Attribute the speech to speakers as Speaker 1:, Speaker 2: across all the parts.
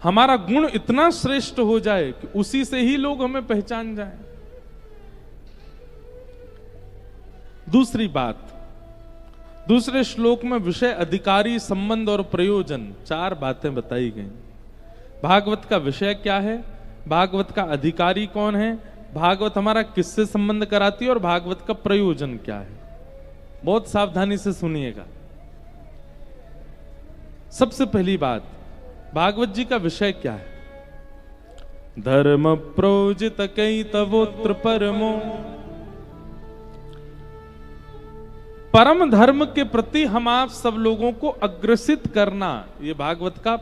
Speaker 1: हमारा गुण इतना श्रेष्ठ हो जाए कि उसी से ही लोग हमें पहचान जाएं। दूसरी बात, दूसरे श्लोक में विषय, अधिकारी, संबंध और प्रयोजन, 4 बातें बताई गई। भागवत का विषय क्या है, भागवत का अधिकारी कौन है, भागवत हमारा किससे संबंध कराती है और भागवत का प्रयोजन क्या है। बहुत सावधानी से सुनिएगा। सबसे पहली बात, भागवत जी का विषय क्या है। धर्म प्रोजित कई तवोत्र परमो, परम धर्म के प्रति हम आप सब लोगों को अग्रसित करना, यह भागवत का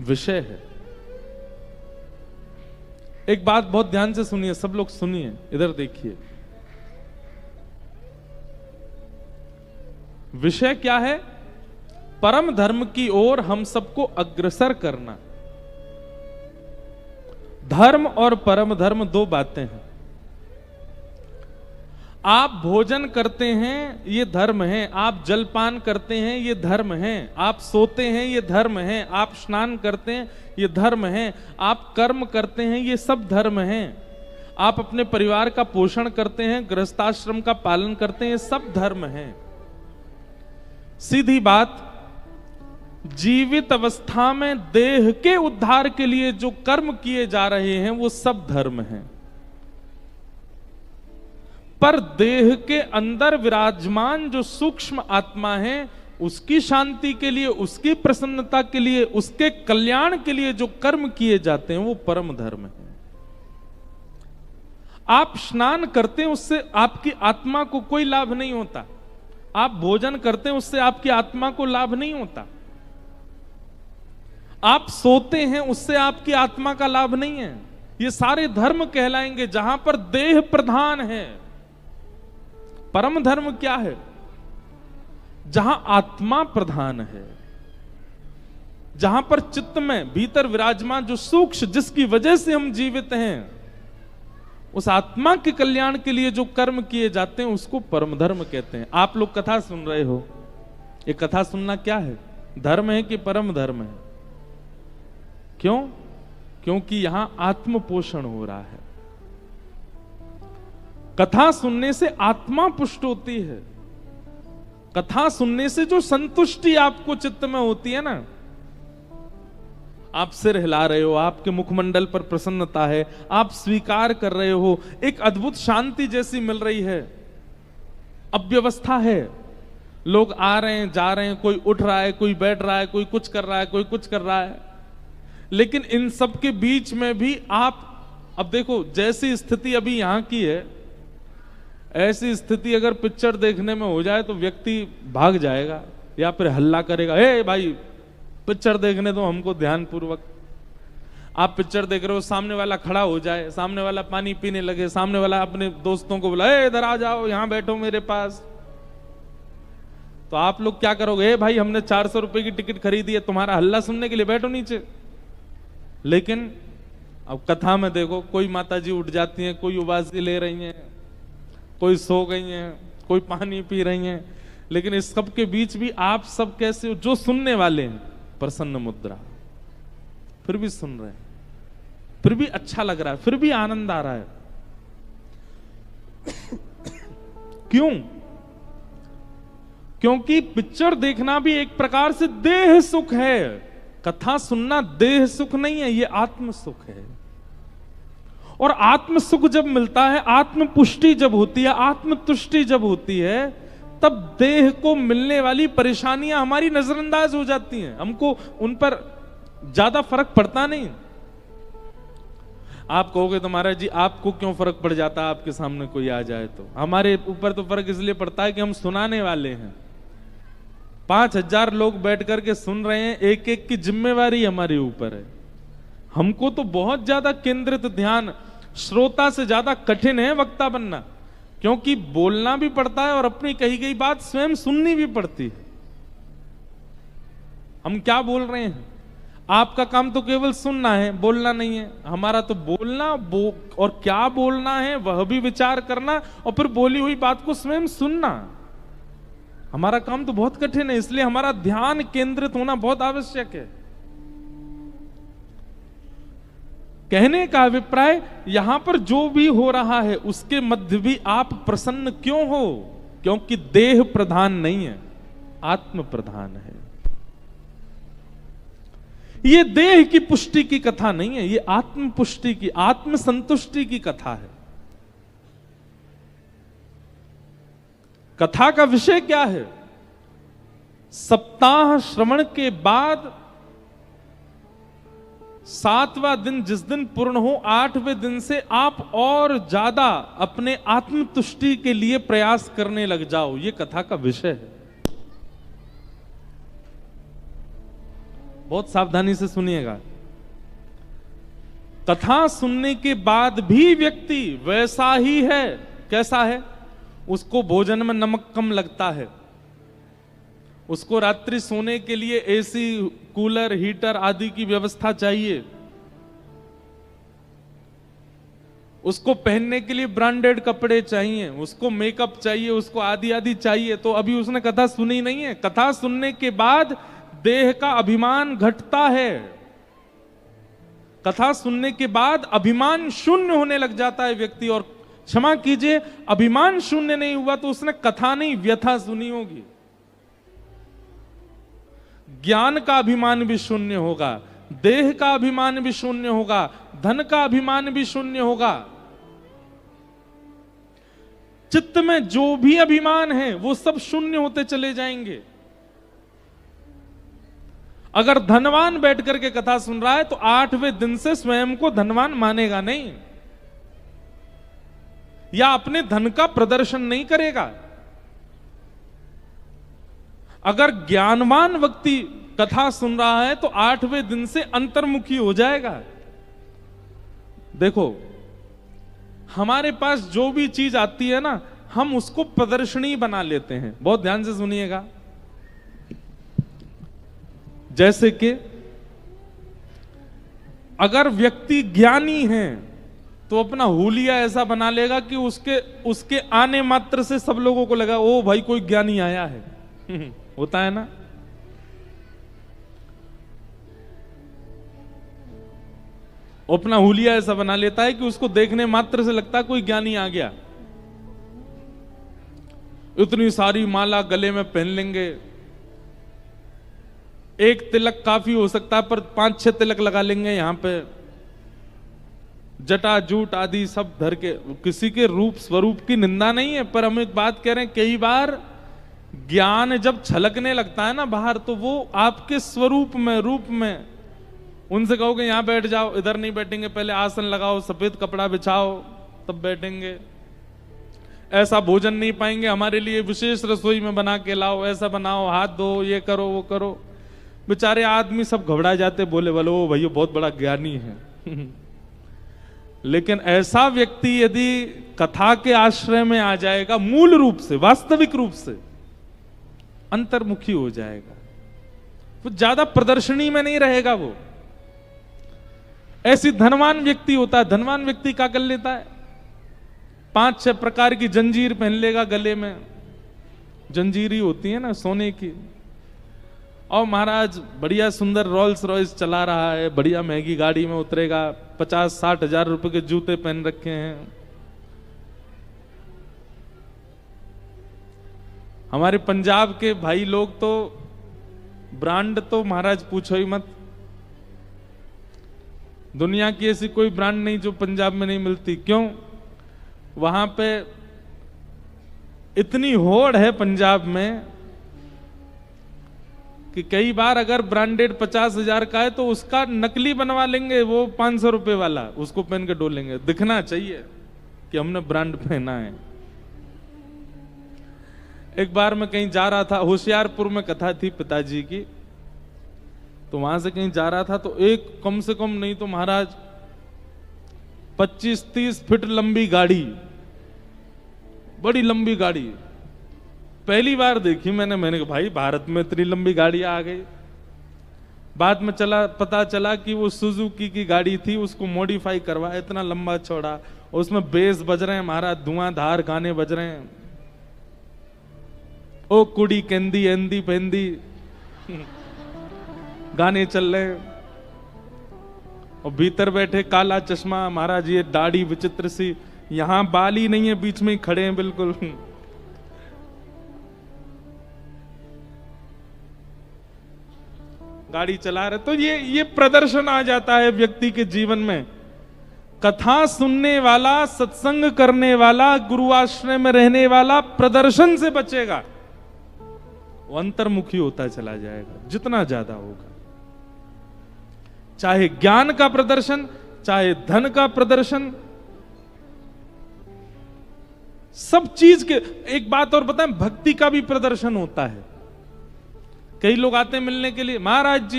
Speaker 1: विषय है। एक बात बहुत ध्यान से सुनिए, सब लोग सुनिए, इधर देखिए। विषय क्या है, परम धर्म की ओर हम सबको अग्रसर करना। धर्म और परम धर्म 2 बातें हैं। आप भोजन करते हैं ये धर्म है, आप जलपान करते हैं ये धर्म है, आप सोते हैं ये धर्म है, आप स्नान करते हैं ये धर्म है, आप कर्म करते हैं ये सब धर्म है, आप अपने परिवार का पोषण करते हैं, गृहस्थाश्रम का पालन करते हैं, ये सब धर्म है। सीधी बात, जीवित अवस्था में देह के उद्धार के लिए जो कर्म किए जा रहे हैं वो सब धर्म हैं। पर देह के अंदर विराजमान जो सूक्ष्म आत्मा है, उसकी शांति के लिए, उसकी प्रसन्नता के लिए, उसके कल्याण के लिए जो कर्म किए जाते हैं वो परम धर्म है। आप स्नान करते हैं उससे आपकी आत्मा को कोई लाभ नहीं होता, आप भोजन करते हैं उससे आपकी आत्मा को लाभ नहीं होता, आप सोते हैं उससे आपकी आत्मा का लाभ नहीं है। ये सारे धर्म कहलाएंगे जहां पर देह प्रधान है। परम धर्म क्या है, जहां आत्मा प्रधान है, जहां पर चित्त में भीतर विराजमान जो सूक्ष्म, जिसकी वजह से हम जीवित हैं, उस आत्मा के कल्याण के लिए जो कर्म किए जाते हैं उसको परम धर्म कहते हैं। आप लोग कथा सुन रहे हो, ये कथा सुनना क्या है, धर्म है कि परम धर्म है? क्यों? क्योंकि यहां आत्म पोषण हो रहा है। कथा सुनने से आत्मा पुष्ट होती है। कथा सुनने से जो संतुष्टि आपको चित्त में होती है ना, आप सिर हिला रहे हो, आपके मुखमंडल पर प्रसन्नता है, आप स्वीकार कर रहे हो, एक अद्भुत शांति जैसी मिल रही है। अव्यवस्था है, लोग आ रहे हैं जा रहे हैं, कोई उठ रहा है, कोई बैठ रहा है, कोई कुछ कर रहा है, कोई कुछ कर रहा है, लेकिन इन सब के बीच में भी आप, अब देखो जैसी स्थिति अभी यहां की है, ऐसी स्थिति अगर पिक्चर देखने में हो जाए तो व्यक्ति भाग जाएगा या फिर हल्ला करेगा, हे भाई पिक्चर देखने दो हमको ध्यान पूर्वक। आप पिक्चर देख रहे हो, सामने वाला खड़ा हो जाए, सामने वाला पानी पीने लगे, सामने वाला अपने दोस्तों को बुलाए, इधर आ जाओ, यहां बैठो मेरे पास, तो आप लोग क्या करोगे? हे भाई हमने 400 रुपए की टिकट खरीदी है तुम्हारा हल्ला सुनने के लिए, बैठो नीचे। लेकिन अब कथा में देखो, कोई माताजी उठ जाती हैं, कोई उबासी ले रही हैं, कोई सो गई हैं, कोई पानी पी रही हैं, लेकिन इस सब के बीच भी आप सब कैसे हो? जो सुनने वाले हैं प्रसन्न मुद्रा, फिर भी सुन रहे हैं, फिर भी अच्छा लग रहा है, फिर भी आनंद आ रहा है। क्यों? क्योंकि पिक्चर देखना भी एक प्रकार से देह सुख है। कथा सुनना देह सुख नहीं है, ये आत्म सुख है। और आत्म सुख जब मिलता है, आत्म पुष्टि जब होती है, आत्म तुष्टि जब होती है, तब देह को मिलने वाली परेशानियां हमारी नजरअंदाज हो जाती हैं, हमको उन पर ज्यादा फर्क पड़ता नहीं। आप कहोगे तो महाराज जी आपको क्यों फर्क पड़ जाता, आपके सामने कोई आ जाए तो? हमारे ऊपर तो फर्क इसलिए पड़ता है कि हम सुनाने वाले हैं। 5000 लोग बैठ करके सुन रहे हैं, एक एक की जिम्मेवारी हमारे ऊपर है। हमको तो बहुत ज्यादा केंद्रित ध्यान, श्रोता से ज्यादा कठिन है वक्ता बनना, क्योंकि बोलना भी पड़ता है और अपनी कही गई बात स्वयं सुननी भी पड़ती है। हम क्या बोल रहे हैं? आपका काम तो केवल सुनना है, बोलना नहीं है। हमारा तो बोलना और क्या बोलना है वह भी विचार करना, और फिर बोली हुई बात को स्वयं सुनना। हमारा काम तो बहुत कठिन है, इसलिए हमारा ध्यान केंद्रित होना बहुत आवश्यक है। कहने का अभिप्राय यहां पर जो भी हो रहा है उसके मध्य भी आप प्रसन्न क्यों हो? क्योंकि देह प्रधान नहीं है, आत्म प्रधान है। ये देह की पुष्टि की कथा नहीं है, ये आत्म पुष्टि की, आत्म संतुष्टि की कथा है। कथा का विषय क्या है? सप्ताह श्रवण के बाद 7वां दिन जिस दिन पूर्ण हो, 8वें दिन से आप और ज्यादा अपने आत्म तुष्टि के लिए प्रयास करने लग जाओ। ये कथा का विषय है। बहुत सावधानी से सुनिएगा। कथा सुनने के बाद भी व्यक्ति वैसा ही है। कैसा है? उसको भोजन में नमक कम लगता है, उसको रात्रि सोने के लिए एसी, कूलर, हीटर आदि की व्यवस्था चाहिए, उसको पहनने के लिए ब्रांडेड कपड़े चाहिए, उसको मेकअप चाहिए, उसको आदि आदि चाहिए। तो अभी उसने कथा सुनी नहीं है। कथा सुनने के बाद देह का अभिमान घटता है। कथा सुनने के बाद अभिमान शून्य होने लग जाता है व्यक्ति। और क्षमा कीजिए, अभिमान शून्य नहीं हुआ तो उसने कथा नहीं, व्यथा सुनी होगी। ज्ञान का अभिमान भी शून्य होगा, देह का अभिमान भी शून्य होगा, धन का अभिमान भी शून्य होगा। चित्त में जो भी अभिमान है वो सब शून्य होते चले जाएंगे। अगर धनवान बैठ करके कथा सुन रहा है तो 8वें दिन से स्वयं को धनवान मानेगा नहीं, या अपने धन का प्रदर्शन नहीं करेगा। अगर ज्ञानवान व्यक्ति कथा सुन रहा है तो 8वें दिन से अंतर्मुखी हो जाएगा। देखो, हमारे पास जो भी चीज आती है ना, हम उसको प्रदर्शनी बना लेते हैं। बहुत ध्यान से सुनिएगा। जैसे कि अगर व्यक्ति ज्ञानी है तो अपना हुलिया ऐसा बना लेगा कि उसके आने मात्र से सब लोगों को लगा ओ भाई कोई ज्ञानी आया है। होता है ना? अपना हुलिया ऐसा बना लेता है कि उसको देखने मात्र से लगता है कोई ज्ञानी आ गया। इतनी सारी माला गले में पहन लेंगे, एक तिलक काफी हो सकता है पर 5-6 तिलक लगा लेंगे यहां पे, जटा जूट आदि सब धर के। किसी के रूप स्वरूप की निंदा नहीं है, पर हम एक बात कह रहे हैं, कई बार ज्ञान जब छलकने लगता है ना बाहर, तो वो आपके स्वरूप में, रूप में। उनसे कहोगे यहां बैठ जाओ, इधर नहीं बैठेंगे, पहले आसन लगाओ, सफेद कपड़ा बिछाओ, तब बैठेंगे। ऐसा भोजन नहीं पाएंगे, हमारे लिए विशेष रसोई में बना के लाओ, ऐसा बनाओ, हाथ धो, ये करो वो करो। बेचारे आदमी सब घबरा जाते, बोले बोलो भैया बहुत बड़ा ज्ञानी है। लेकिन ऐसा व्यक्ति यदि कथा के आश्रय में आ जाएगा, मूल रूप से, वास्तविक रूप से अंतर्मुखी हो जाएगा। वो ज्यादा प्रदर्शनी में नहीं रहेगा। वो ऐसी धनवान व्यक्ति होता है। धनवान व्यक्ति क्या कर लेता है? 5-6 प्रकार की जंजीर पहन लेगा गले में, जंजीरी होती है ना सोने की। और महाराज बढ़िया सुंदर रोल्स रॉयस चला रहा है, बढ़िया महंगी गाड़ी में उतरेगा, 50-60 हजार रुपए के जूते पहन रखे हैं। हमारे पंजाब के भाई लोग तो ब्रांड तो महाराज पूछो ही मत। दुनिया की ऐसी कोई ब्रांड नहीं जो पंजाब में नहीं मिलती। क्यों? वहां पे इतनी होड़ है पंजाब में कि कई बार अगर ब्रांडेड 50,000 का है तो उसका नकली बनवा लेंगे, वो 500 रुपए वाला, उसको पहन के डोलेंगे। दिखना चाहिए कि हमने ब्रांड पहना है। एक बार मैं कहीं जा रहा था, होशियारपुर में कथा थी पिताजी की, तो वहां से कहीं जा रहा था तो एक कम से कम नहीं तो महाराज 25-30 फीट लंबी गाड़ी, बड़ी लंबी गाड़ी, पहली बार देखी मैंने कहा भाई भारत में इतनी लंबी गाड़ी आ गई। बाद में पता चला कि वो सुजुकी की गाड़ी थी, उसको मॉडिफाई करवाया, इतना लंबा चौड़ा, उसमें बेस बज रहे हैं महाराज, धुआंधार गाने बज रहे हैं, ओ कुड़ी केंदी एंदी पेंदी गाने चल रहे हैं। और भीतर बैठे काला चश्मा, महाराज ये दाढ़ी विचित्र सी, यहां बाल ही नहीं है, बीच में ही खड़े हैं बिल्कुल। गाड़ी चला रहे, तो ये प्रदर्शन आ जाता है व्यक्ति के जीवन में। कथा सुनने वाला, सत्संग करने वाला, गुरु आश्रय में रहने वाला प्रदर्शन से बचेगा, वो अंतर्मुखी होता चला जाएगा जितना ज्यादा होगा। चाहे ज्ञान का प्रदर्शन, चाहे धन का प्रदर्शन, सब चीज के। एक बात और बताएं, भक्ति का भी प्रदर्शन होता है। कई लोग आते हैं मिलने के लिए, महाराज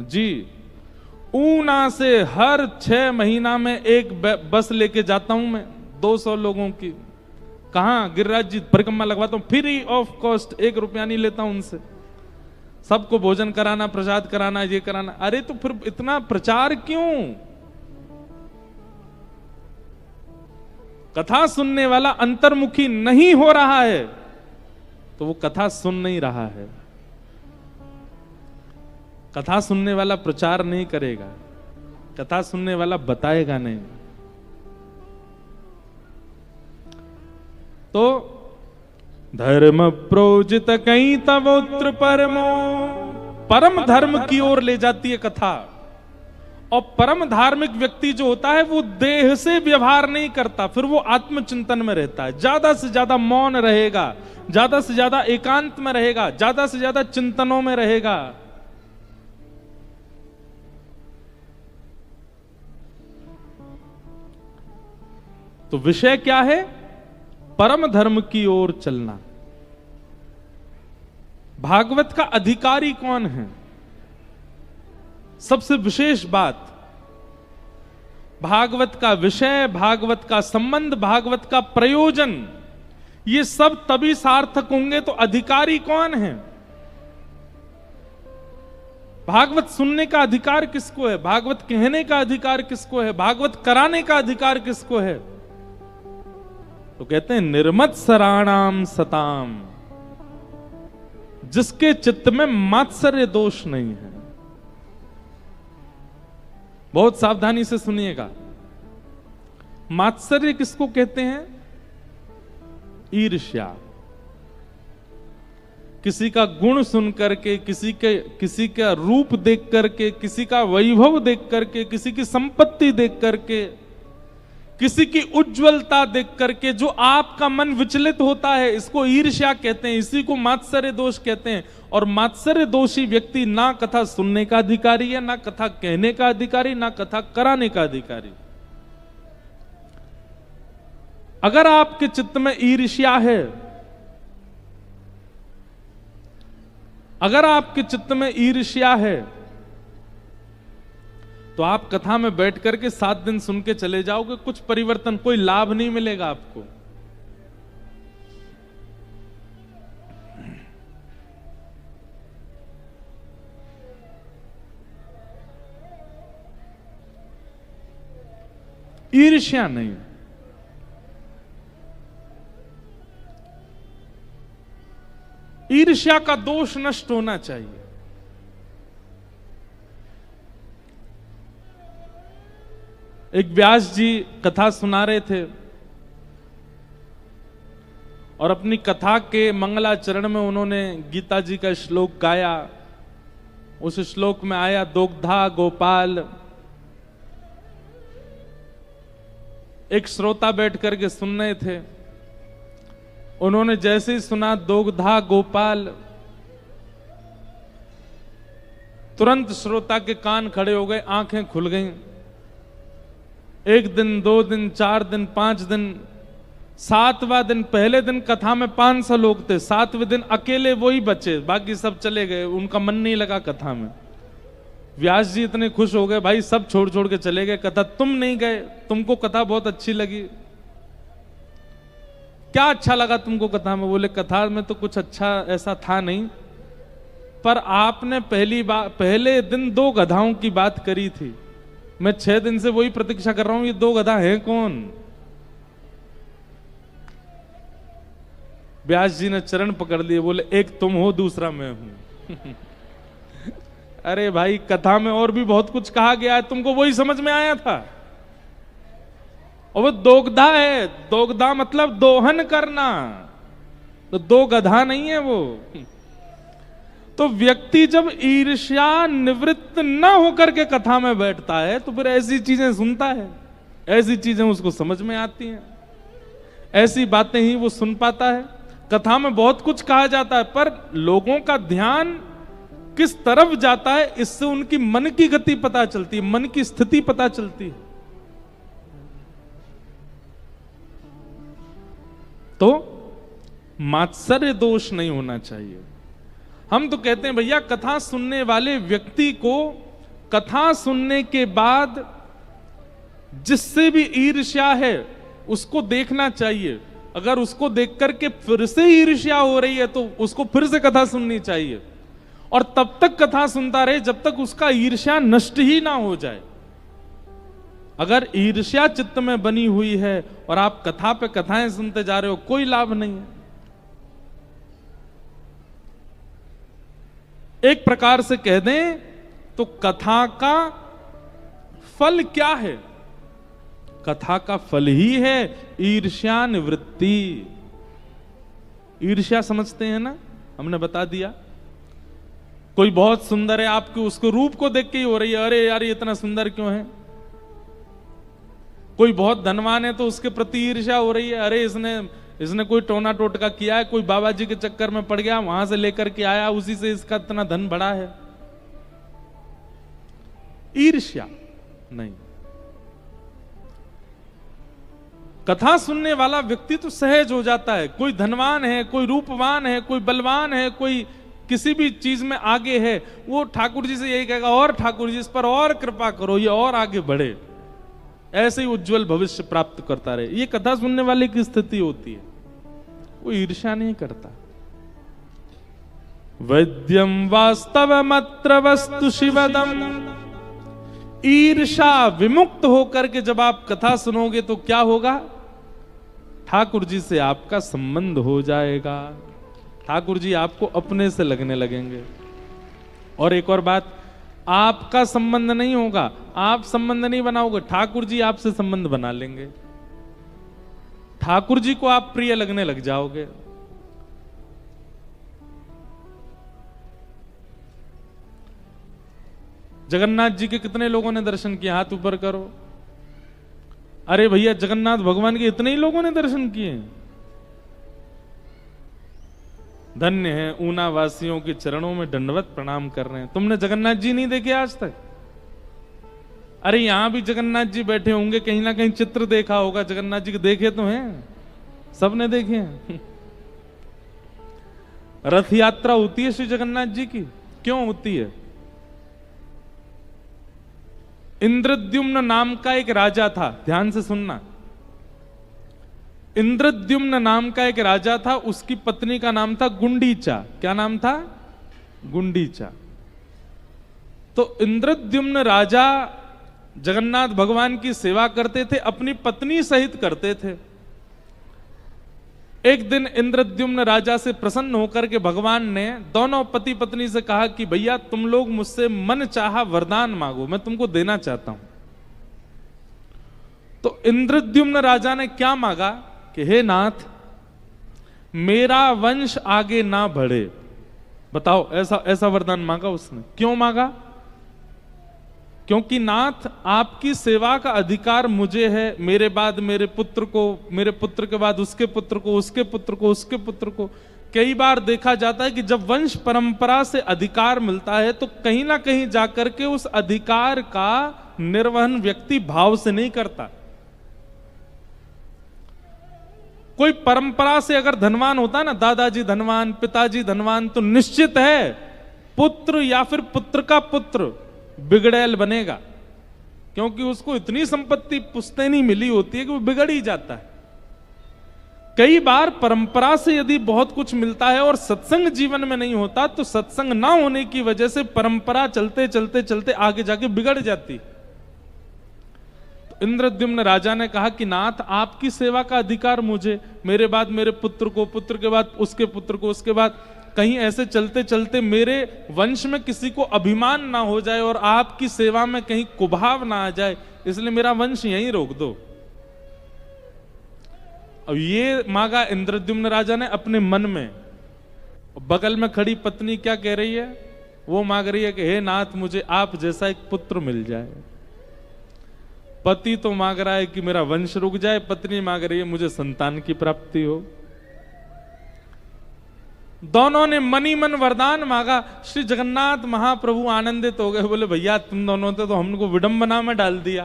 Speaker 1: जी ऊना से हर 6 महीना में एक बस लेके जाता हूं मैं 200 लोगों की। कहां? गिरिराज जी परिक्रमा लगवाता हूं, फ्री ऑफ कॉस्ट, 1 रुपया नहीं लेता हूं उनसे। सबको भोजन कराना, प्रसाद कराना, ये कराना। अरे तो फिर इतना प्रचार क्यों? कथा सुनने वाला अंतर्मुखी नहीं हो रहा है तो वो कथा सुन नहीं रहा है। कथा सुनने वाला प्रचार नहीं करेगा, कथा सुनने वाला बताएगा नहीं। तो धर्म प्रोजित कई तवोत्र परमो, परम धर्म की ओर ले जाती है कथा। और परम धार्मिक व्यक्ति जो होता है वो देह से व्यवहार नहीं करता, फिर वो आत्मचिंतन में रहता है। ज्यादा से ज्यादा मौन रहेगा, ज्यादा से ज्यादा एकांत में रहेगा, ज्यादा से ज्यादा चिंतनों में रहेगा। तो विषय क्या है? परम धर्म की ओर चलना। भागवत का अधिकारी कौन है? सबसे विशेष बात, भागवत का विषय, भागवत का संबंध, भागवत का प्रयोजन, ये सब तभी सार्थक होंगे तो अधिकारी कौन है? भागवत सुनने का अधिकार किसको है? भागवत कहने का अधिकार किसको है? भागवत कराने का अधिकार किसको है? तो कहते हैं निर्मत सराणाम सताम, जिसके चित्त में मात्सर्य दोष नहीं है। बहुत सावधानी से सुनिएगा। मात्सर्य किसको कहते हैं? ईर्ष्या। किसी का गुण सुन करके, किसी का रूप देख करके, किसी का वैभव देख करके, किसी की संपत्ति देख करके, किसी की उज्जवलता देख करके जो आपका मन विचलित होता है, इसको ईर्ष्या कहते हैं, इसी को मात्सर्य दोष कहते हैं। और मात्सर्य दोषी व्यक्ति ना कथा सुनने का अधिकारी है, ना कथा कहने का अधिकारी, ना कथा कराने का अधिकारी। अगर आपके चित्त में ईर्ष्या है, अगर आपके चित्त में ईर्ष्या है, तो आप कथा में बैठ करके 7 दिन सुन के चले जाओगे, कुछ परिवर्तन, कोई लाभ नहीं मिलेगा आपको। ईर्ष्या नहीं। ईर्ष्या का दोष नष्ट होना चाहिए। एक व्यास जी कथा सुना रहे थे और अपनी कथा के मंगलाचरण में उन्होंने गीता जी का श्लोक गाया। उस श्लोक में आया दोग्धा गोपाल। एक श्रोता बैठ करके सुन रहे थे, उन्होंने जैसे ही सुना दोग्धा गोपाल, तुरंत श्रोता के कान खड़े हो गए, आंखें खुल गईं। 1 दिन, 2 दिन, 4 दिन, 5 दिन, 7वां दिन, पहले दिन कथा में 500 लोग थे, 7वें दिन अकेले वही बचे, बाकी सब चले गए, उनका मन नहीं लगा कथा में। व्यास जी इतने खुश हो गए, भाई सब छोड़ छोड़ के चले गए कथा, तुम नहीं गए, तुमको कथा बहुत अच्छी लगी। क्या अच्छा लगा तुमको कथा में? बोले कथा में तो कुछ अच्छा ऐसा था नहीं, पर आपने पहले दिन 2 गधाओं की बात करी थी। मैं 6 दिन से वही प्रतीक्षा कर रहा हूं, ये 2 गधा हैं कौन? व्यास जी ने चरण पकड़ लिए, बोले एक तुम हो, दूसरा मैं हूं। अरे भाई, कथा में और भी बहुत कुछ कहा गया है, तुमको वही समझ में आया था। और वो दोगधा है, दोगधा मतलब दोहन करना, तो दो गधा नहीं है वो। तो व्यक्ति जब ईर्ष्या निवृत्त न होकर के कथा में बैठता है तो फिर ऐसी चीजें सुनता है, ऐसी चीजें उसको समझ में आती हैं, ऐसी बातें ही वो सुन पाता है। कथा में बहुत कुछ कहा जाता है, पर लोगों का ध्यान किस तरफ जाता है, इससे उनकी मन की गति पता चलती है, मन की स्थिति पता चलती है। तो मात्सर्य दोष नहीं होना चाहिए। हम तो कहते हैं भैया, कथा सुनने वाले व्यक्ति को कथा सुनने के बाद जिससे भी ईर्ष्या है उसको देखना चाहिए। अगर उसको देख करके फिर से ईर्ष्या हो रही है तो उसको फिर से कथा सुननी चाहिए, और तब तक कथा सुनता रहे जब तक उसका ईर्ष्या नष्ट ही ना हो जाए। अगर ईर्ष्या चित्त में बनी हुई है और आप कथा पे कथाएं सुनते जा रहे हो, कोई लाभ नहीं है। एक प्रकार से कह दें तो कथा का फल क्या है? कथा का फल ही है ईर्ष्या निवृत्ति। ईर्ष्या समझते हैं ना, हमने बता दिया। कोई बहुत सुंदर है, आपके उसको रूप को देख के ही हो रही है, अरे यार ये इतना सुंदर क्यों है। कोई बहुत धनवान है तो उसके प्रति ईर्ष्या हो रही है, अरे इसने कोई टोना टोटका किया है, कोई बाबा जी के चक्कर में पड़ गया, वहां से लेकर के आया, उसी से इसका इतना धन बढ़ा है। ईर्ष्या नहीं। कथा सुनने वाला व्यक्ति तो सहज हो जाता है। कोई धनवान है, कोई रूपवान है, कोई बलवान है, कोई किसी भी चीज में आगे है, वो ठाकुर जी से यही कहेगा, और ठाकुर जी इस पर और कृपा करो, ये और आगे बढ़े, ऐसे ही उज्जवल भविष्य प्राप्त करता रहे। ये कथा सुनने वाले की स्थिति होती है, वो ईर्ष्या नहीं करता। वैद्यम वास्तवमत्र वस्तु शिवदम। ईर्ष्या विमुक्त होकर के जब आप कथा सुनोगे तो क्या होगा? ठाकुर जी से आपका संबंध हो जाएगा, ठाकुर जी आपको अपने से लगने लगेंगे। और एक और बात, आपका संबंध नहीं होगा, आप संबंध नहीं बनाओगे, ठाकुर जी आपसे संबंध बना लेंगे, ठाकुर जी को आप प्रिय लगने लग जाओगे। जगन्नाथ जी के कितने लोगों ने दर्शन किए? हाथ ऊपर करो। अरे भैया, जगन्नाथ भगवान के इतने ही लोगों ने दर्शन किए। धन्य है, ऊना वासियों के चरणों में दंडवत प्रणाम कर रहे हैं। तुमने जगन्नाथ जी नहीं देखे आज तक? अरे यहां भी जगन्नाथ जी बैठे होंगे, कहीं ना कहीं चित्र देखा होगा जगन्नाथ जी के, देखे तो हैं, सबने देखे हैं। रथ यात्रा होती है श्री जगन्नाथ जी की, क्यों होती है? इंद्रद्युम्न नाम का एक राजा था, ध्यान से सुनना। इंद्रद्युम्न नाम का एक राजा था, उसकी पत्नी का नाम था गुंडीचा। क्या नाम था? गुंडीचा। तो इंद्रद्युम्न राजा जगन्नाथ भगवान की सेवा करते थे, अपनी पत्नी सहित करते थे। एक दिन इंद्रद्युम्न राजा से प्रसन्न होकर के भगवान ने दोनों पति पत्नी से कहा कि भैया तुम लोग मुझसे मन चाहा वरदान मांगो, मैं तुमको देना चाहता हूं। तो इंद्रद्युम्न राजा ने क्या मांगा कि हे नाथ, मेरा वंश आगे ना बढ़े। बताओ, ऐसा वरदान मांगा उसने। क्यों मांगा? क्योंकि नाथ, आपकी सेवा का अधिकार मुझे है, मेरे बाद मेरे पुत्र को, मेरे पुत्र के बाद उसके पुत्र को, उसके पुत्र को, उसके पुत्र को। कई बार देखा जाता है कि जब वंश परंपरा से अधिकार मिलता है तो कहीं ना कहीं जाकर के उस अधिकार का निर्वहन व्यक्ति भाव से नहीं करता। कोई परंपरा से अगर धनवान होता ना, दादाजी धनवान, पिताजी धनवान, तो निश्चित है पुत्र या फिर पुत्र का पुत्र बिगड़ैल बनेगा, क्योंकि उसको इतनी संपत्ति पुश्तैनी मिली होती है कि वो बिगड़ ही जाता है। कई बार परंपरा से यदि बहुत कुछ मिलता है और सत्संग जीवन में नहीं होता, तो सत्संग ना होने की वजह से परंपरा चलते चलते चलते आगे जाके बिगड़ जाती। तो इंद्रद्युम्न राजा ने कहा कि नाथ, आपकी सेवा का अधिकार मुझे, मेरे बाद मेरे पुत्र को, पुत्र के बाद उसके पुत्र को, उसके बाद कहीं ऐसे चलते चलते मेरे वंश में किसी को अभिमान ना हो जाए और आपकी सेवा में कहीं कुभाव ना आ जाए, इसलिए मेरा वंश यहीं रोक दो। अब ये मांगा इंद्रद्युम्न राजा ने अपने मन में। बगल में खड़ी पत्नी क्या कह रही है? वो मांग रही है कि हे नाथ, मुझे आप जैसा एक पुत्र मिल जाए। पति तो मांग रहा है कि मेरा वंश रुक जाए, पत्नी मांग रही है मुझे संतान की प्राप्ति हो। दोनों ने मनी मन वरदान मांगा। श्री जगन्नाथ महाप्रभु आनंदित हो गए, बोले भैया तुम दोनों तो हमको विडंबना में डाल दिया।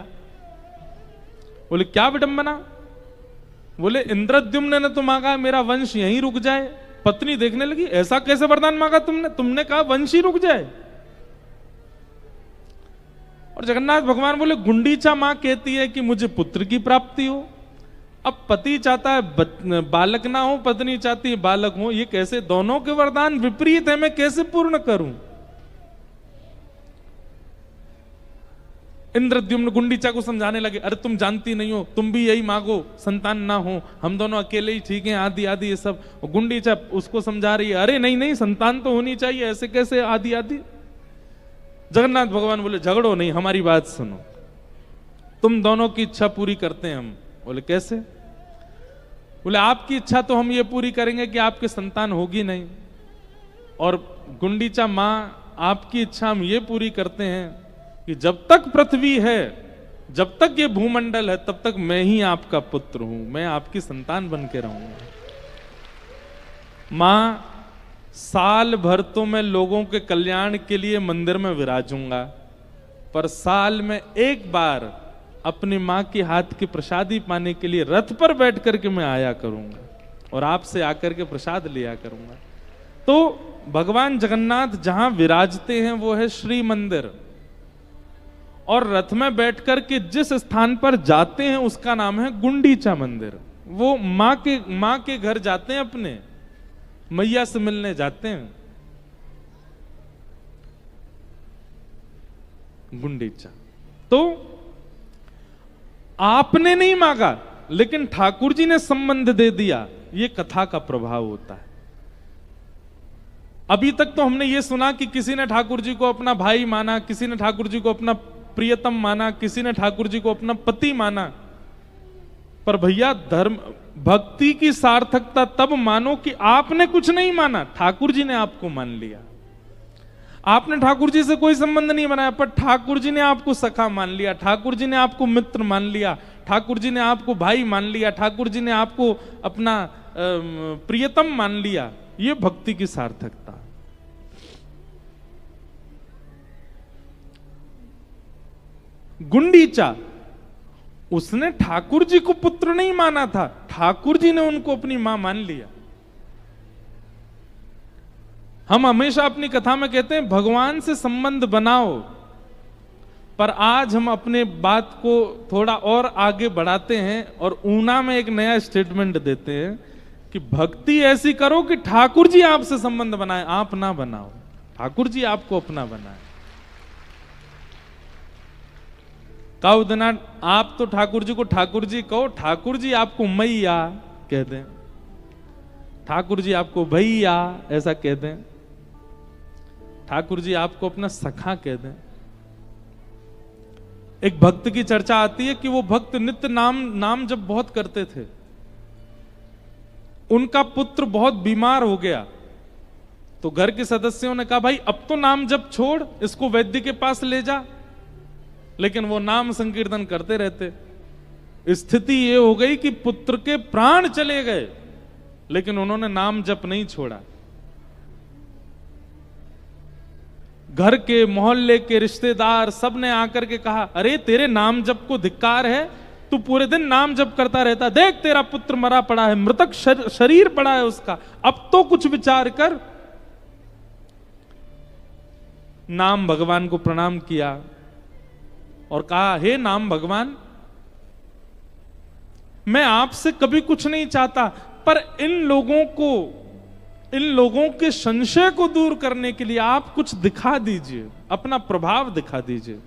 Speaker 1: बोले क्या विडंबना? बोले इंद्रद्युम्न ने तो मांगा मेरा वंश यहीं रुक जाए। पत्नी देखने लगी, ऐसा कैसे वरदान मांगा तुमने? तुमने कहा वंश ही रुक जाए। और जगन्नाथ भगवान बोले गुंडीचा मां कहती है कि मुझे पुत्र की प्राप्ति हो। अब पति चाहता है बालक ना हो, पत्नी चाहती है बालक हो। ये कैसे? दोनों के वरदान विपरीत है, मैं कैसे पूर्ण करूं? इंद्रद्युम्न गुंडीचा को समझाने लगे, अरे तुम जानती नहीं हो, तुम भी यही मांगो, संतान ना हो, हम दोनों अकेले ही ठीक हैं, आदि आदि ये सब। गुंडीचा उसको समझा रही है, अरे नहीं नहीं, संतान तो होनी चाहिए, ऐसे कैसे आदि आदि। जगन्नाथ भगवान बोले झगड़ो नहीं, हमारी बात सुनो, तुम दोनों की इच्छा पूरी करते हैं हम। बोले कैसे? बोले आपकी इच्छा तो हम ये पूरी करेंगे कि आपके संतान होगी नहीं, और गुंडीचा मां आपकी इच्छा हम ये पूरी करते हैं कि जब तक पृथ्वी है, जब तक ये भूमंडल है, तब तक मैं ही आपका पुत्र हूं, मैं आपकी संतान बन के रहूंगा। मां साल भर तो मैं लोगों के कल्याण के लिए मंदिर में विराजूंगा, पर साल में एक बार अपनी मां के हाथ की प्रसादी पाने के लिए रथ पर बैठ करके मैं आया करूंगा और आपसे आकर के प्रसाद लिया करूंगा। तो भगवान जगन्नाथ जहां विराजते हैं वो है श्री मंदिर, और रथ में बैठ करके जिस स्थान पर जाते हैं उसका नाम है गुंडीचा मंदिर। वो मां के घर जाते हैं, अपने मैया से मिलने जाते हैं। गुंडीचा तो आपने नहीं मांगा, लेकिन ठाकुर जी ने संबंध दे दिया। ये कथा का प्रभाव होता है। अभी तक तो हमने ये सुना कि किसी ने ठाकुर जी को अपना भाई माना, किसी ने ठाकुर जी को अपना प्रियतम माना, किसी ने ठाकुर जी को अपना पति माना। पर भैया धर्म भक्ति की सार्थकता तब मानो कि आपने कुछ नहीं माना, ठाकुर जी ने आपको मान लिया। आपने ठाकुर जी से कोई संबंध नहीं बनाया, पर ठाकुर जी ने आपको सखा मान लिया, ठाकुर जी ने आपको मित्र मान लिया, ठाकुर जी ने आपको भाई मान लिया, ठाकुर जी ने आपको अपना प्रियतम मान लिया। ये भक्ति की सार्थकता। गुंडीचा उसने ठाकुर जी को पुत्र नहीं माना था, ठाकुर जी ने उनको अपनी मां मान लिया। हम हमेशा अपनी कथा में कहते हैं भगवान से संबंध बनाओ, पर आज हम अपने बात को थोड़ा और आगे बढ़ाते हैं और ऊना में एक नया स्टेटमेंट देते हैं कि भक्ति ऐसी करो कि ठाकुर जी आपसे संबंध बनाए, आप ना बनाओ, ठाकुर जी आपको अपना बनाए। कहो देना, आप तो ठाकुर जी को ठाकुर जी कहो, ठाकुर जी आपको मैया कह दें, ठाकुर जी आपको भैया ऐसा कह दें, ठाकुर जी आपको अपना सखा कह दें। एक भक्त की चर्चा आती है कि वो भक्त नित्य नाम जब बहुत करते थे, उनका पुत्र बहुत बीमार हो गया, तो घर के सदस्यों ने कहा भाई अब तो नाम जब छोड़, इसको वैद्य के पास ले जा। लेकिन वो नाम संकीर्तन करते रहते। स्थिति ये हो गई कि पुत्र के प्राण चले गए, लेकिन उन्होंने नाम जप नहीं छोड़ा। घर के मोहल्ले के रिश्तेदार सब ने आकर के कहा, अरे तेरे नाम जप को धिक्कार है, तू पूरे दिन नाम जप करता रहता, देख तेरा पुत्र मरा पड़ा है, मृतक शरीर पड़ा है उसका, अब तो कुछ विचार कर। नाम भगवान को प्रणाम किया और कहा, हे नाम भगवान, मैं आपसे कभी कुछ नहीं चाहता, पर इन लोगों के संशय को दूर करने के लिए आप कुछ दिखा दीजिए, अपना प्रभाव दिखा दीजिए।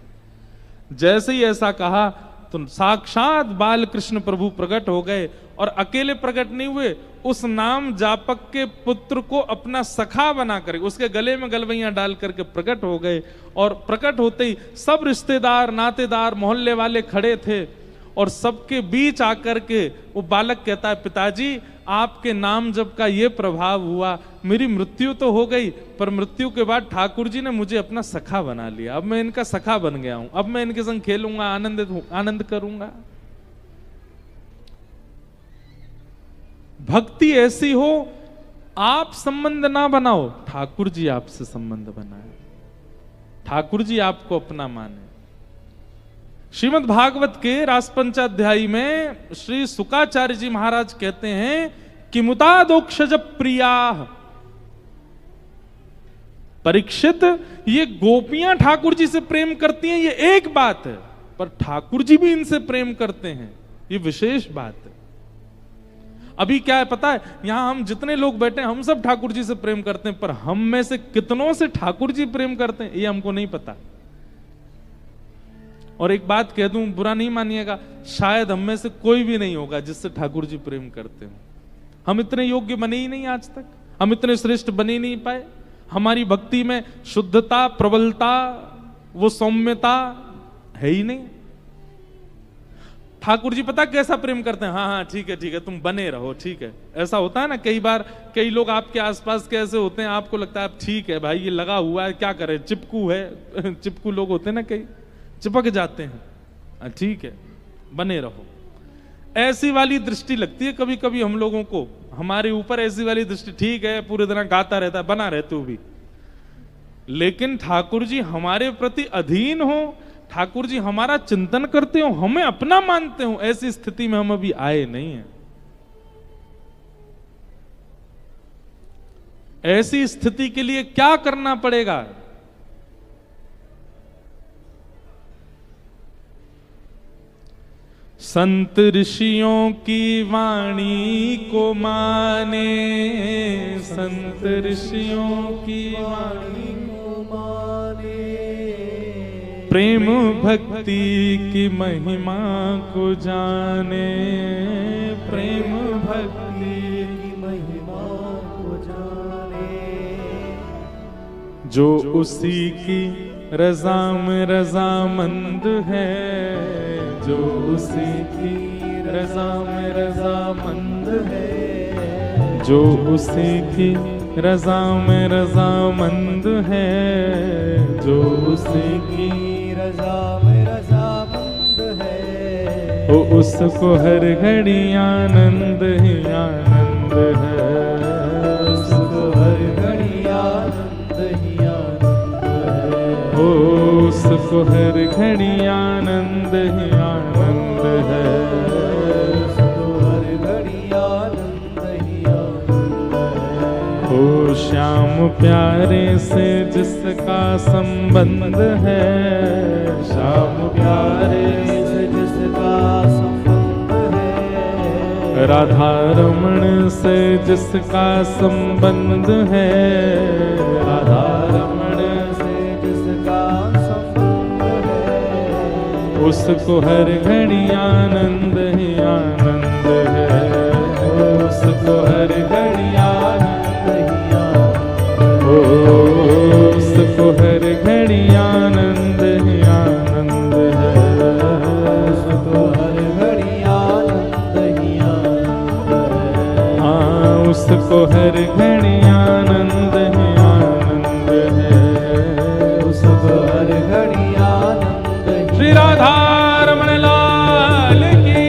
Speaker 1: जैसे ही ऐसा कहा तो साक्षात बाल कृष्ण प्रभु प्रकट हो गए, और अकेले प्रकट नहीं हुए, उस नाम जापक के पुत्र को अपना सखा बना कर उसके गले में गलवैयां डाल करके प्रकट हो गए। और प्रकट होते ही सब रिश्तेदार, नातेदार, मोहल्ले वाले खड़े थे और सबके बीच आकर के वो बालक कहता है, पिताजी आपके नाम जप का ये प्रभाव हुआ, मेरी मृत्यु तो हो गई पर मृत्यु के बाद ठाकुर जी ने मुझे अपना सखा बना लिया। अब मैं इनका सखा बन गया हूं, अब मैं इनके संग खेलूंगा, आनंद करूंगा। भक्ति ऐसी हो, आप संबंध ना बनाओ, ठाकुर जी आपसे संबंध बनाए, ठाकुर जी आपको अपना माने। श्रीमद् भागवत के रासपंचाध्यायी में श्री सुकाचार्य जी महाराज कहते हैं कि मुतादोक्षज प्रिया। परीक्षित, ये गोपियां ठाकुर जी से प्रेम करती हैं, ये एक बात है, पर ठाकुर जी भी इनसे प्रेम करते हैं, ये विशेष बात है। अभी क्या है पता है, यहां हम जितने लोग बैठे हैं हम सब ठाकुर जी से प्रेम करते हैं, पर हम में से कितनों से ठाकुर जी प्रेम करते हैं ये हमको नहीं पता। और एक बात कह दूं, बुरा नहीं मानिएगा, शायद हम में से कोई भी नहीं होगा जिससे ठाकुर जी प्रेम करते हो। हम इतने योग्य बने ही नहीं, आज तक हम इतने श्रेष्ठ बने ही नहीं पाए। हमारी भक्ति में शुद्धता, प्रबलता, वो सौम्यता है ही नहीं। ठाकुर जी पता कैसा प्रेम करते हैं, हाँ हाँ ठीक है तुम बने रहो, ठीक है। ऐसा होता है ना, कई बार कई लोग आपके आसपास कैसे होते हैं, आपको लगता है ठीक है भाई ये लगा हुआ है, क्या करे, चिपकू है चिपकू लोग होते हैं ना, कई चिपक जाते हैं, ठीक है बने रहो। ऐसी वाली दृष्टि लगती है कभी कभी हम लोगों को, हमारे ऊपर ऐसी वाली दृष्टि, ठीक है पूरे दिन गाता रहता है, बना रहते हो भी, लेकिन ठाकुर जी हमारे प्रति अधीन हो, ठाकुर जी हमारा चिंतन करते हो, हमें अपना मानते हो, ऐसी स्थिति में हम अभी आए नहीं हैं। ऐसी स्थिति के लिए क्या करना पड़ेगा? संत ऋषियों की वाणी को माने, संत ऋषियों की वाणी को माने, प्रेम भक्ति की महिमा को जाने, प्रेम भक्ति की महिमा को जाने, जो उसी की रज़ा में रज़ामंद है, जो उसी की रज़ा में रज़ामंद है, जो उसी की रज़ा में रज़ामंद है, जो उसी की रज़ा में रज़ामंद है, वो उसको हर घड़ी आनंद ही आनंद है, उसको हर घड़ी आनंद ही आनंद है, उसको हर घड़ी आनंद ही आनंद है, उसको हर घड़ी आनंद ही आनंद है। ओ श्याम प्यारे से जिसका संबंध है, श्याम प्यारे से जिसका संबंध है, राधा रमण से जिसका संबंध है, राधा रमण से जिसका संबंध है, उसको हर घड़ी आनंद ही आनंद है, उसको हर घड़ी आनंद ही आनंद है, उसको हर घड़ी आनंद ही आनंद है, उसको हर घड़ी आनंद ही आनंद है, हाँ उसको हर घड़ी आनंद ही आनंद है, उसको हर घड़ी आनंद ही। श्री राधा रमण लाल की।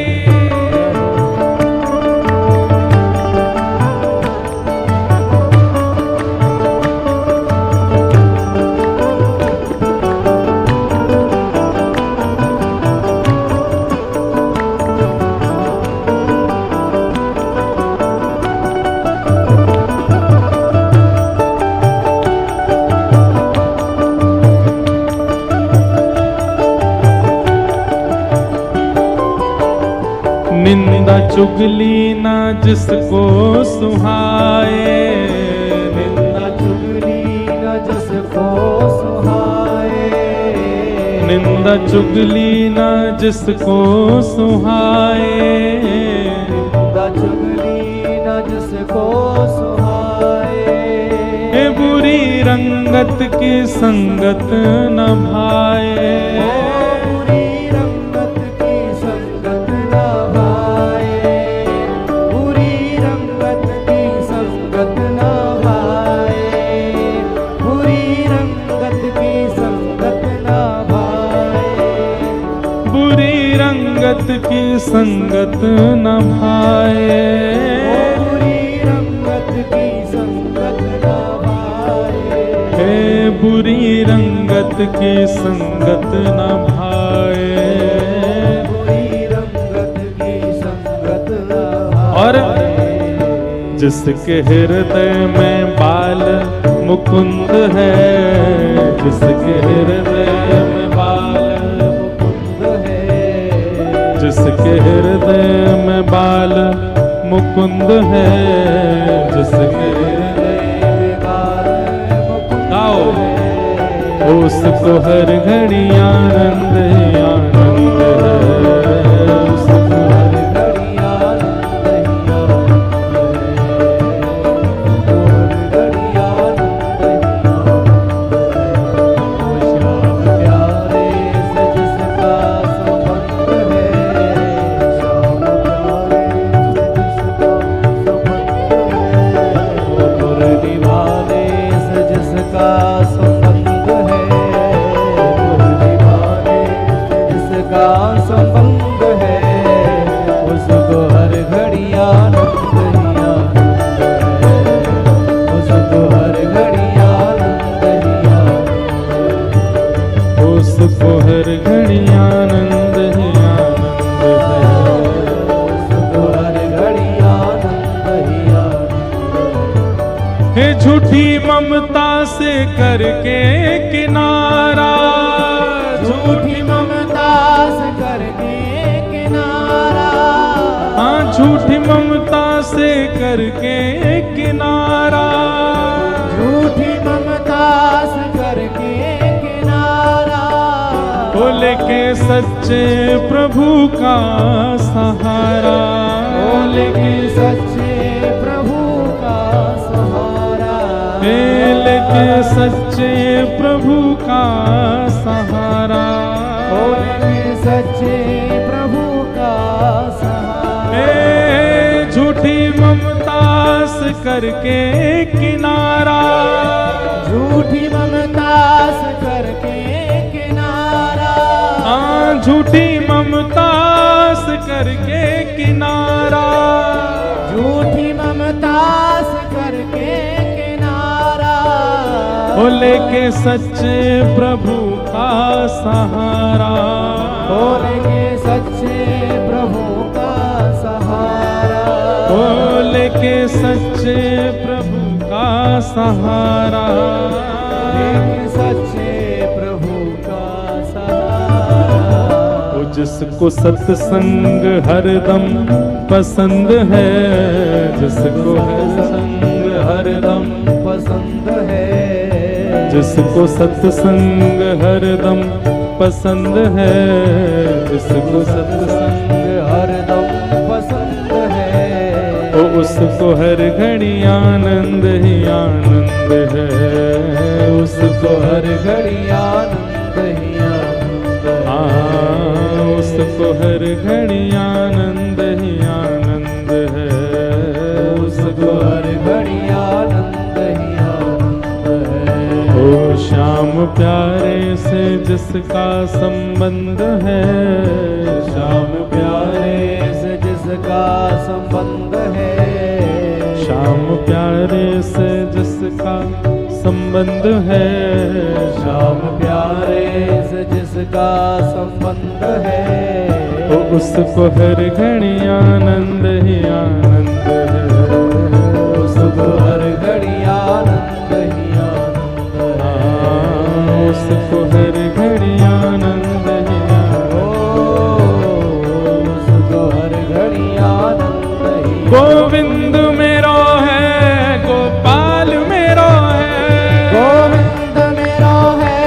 Speaker 1: निंदा चुगली ना जिसको सुहाए, निंदा चुगली ना जिसको सुहाए, निंदा चुगली ना जिसको सुहाए, निंदा चुगली ना
Speaker 2: जिसको सुहाए।
Speaker 1: हे बुरी रंगत की संगत न भाए।
Speaker 2: बुरी रंगत की संगत न भाए। बुरी रंगत की संगत न भाए। बुरी रंगत की संगत न भाए।
Speaker 1: बुरी रंगत की संगत न भाए।
Speaker 2: बुरी रंगत की संगत न भाए।
Speaker 1: हे बुरी रंगत की संगत न भाए।
Speaker 2: बुरी रंगत की संगत न भाए।
Speaker 1: और जिसके हृदय में बाल मुकुंद है, जिसके हृदय में बाल
Speaker 2: मुकुंद है।
Speaker 1: जिसके हृदय में बाल मुकुंद है, जिसके हृदय
Speaker 2: में बाल मुकुंद
Speaker 1: गाओ
Speaker 2: है।
Speaker 1: उसको हर घड़ी आनंद ही आनंद है। उसको
Speaker 2: हर घड़ी आनंद ही आनंद है। हर घड़ी आनंद ही आनंद है। वो श्याम प्यारे से जिसका संबंध है। श्याम प्यारे से जिसका संबंध है। वो मुरली वाले से जिसका संबंध है। मुरली वाले से जिसका संबंध है। उसको हर घड़ी आनंद ही आनंद है। उसको हर घड़ी आनंद ही आनंद है।
Speaker 1: उसको हर घड़ी आनंद ही आनंद है।
Speaker 2: उसको हर घड़ी आनंद ही आनंद है।
Speaker 1: हे झूठी ममता से करके किनारा,
Speaker 2: झूठी ममता से करके किनारा।
Speaker 1: हाँ झूठी ममता से करके किनारा।
Speaker 2: झूठी ममता से करके किनारा।
Speaker 1: बोले के सच्चे प्रभु का सहारा।
Speaker 2: बोले के सच्चे प्रभु का सहारा।
Speaker 1: लेके सच्चे प्रभु का सहारा।
Speaker 2: बोले के सच्चे प्रभु का सहारा।
Speaker 1: हे झूठी ममता से करके किनारा।
Speaker 2: झूठी ममता से करके किनारा।
Speaker 1: हाँ झूठी ममता से करके किनारा।
Speaker 2: झूठी ममता से करके किनारा।
Speaker 1: बोले के सच्चे प्रभु का सहारा।
Speaker 2: बोले के सच्चे प्रभु का सहारा।
Speaker 1: बोले के सच्चे प्रभु का सहारा।
Speaker 2: बोले के सच्चे प्रभु का सहारा।
Speaker 1: वो जिसको सत्संग हरदम पसंद है, जिसको सत्संग हरदम
Speaker 2: पसंद है।
Speaker 1: जिसको सत्संग हरदम पसंद है, जिसको सत्संग
Speaker 2: हरदम पसंद है।
Speaker 1: वो उसको हर घड़ी आनंद ही आनंद है। उसको हर
Speaker 2: घड़ी आनंद ही आनंद है।
Speaker 1: उसको हर घड़ी आनंद ही आनंद है।
Speaker 2: उसको हर घड़ी आनंद ही आनंद है।
Speaker 1: ओ श्याम प्यारे से जिसका संबंध है।
Speaker 2: श्याम प्यारे से जिसका संबंध है।
Speaker 1: श्याम प्यारे से जिसका संबंध है।
Speaker 2: श्याम प्यारे से जिसका संबंध है।
Speaker 1: ओ उसको हर घड़ी आनंद ही आनंद है।
Speaker 2: उसको हर घड़ी आनंद ही आनंद है।
Speaker 1: उसको हर घड़ी आनंद ही आनंद।
Speaker 2: उसको हर घड़ी आनंद ही।
Speaker 1: गोविंद मेरो है, गोपाल मेरो है।
Speaker 2: गोविंद मेरो है,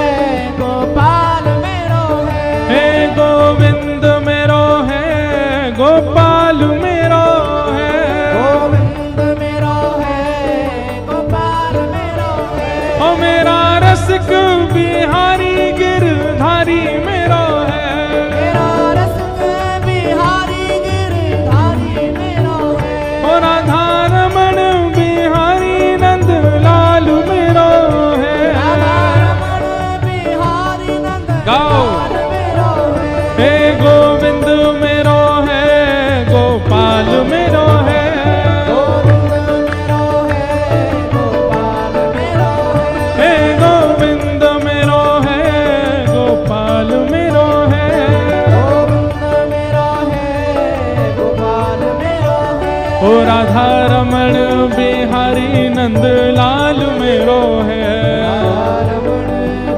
Speaker 2: गोपाल मेरो है।
Speaker 1: हे गोविंद मेरो है, गोपाल मेरो है। राधा रमण बिहारी नंद लाल मेरो है,
Speaker 2: रमण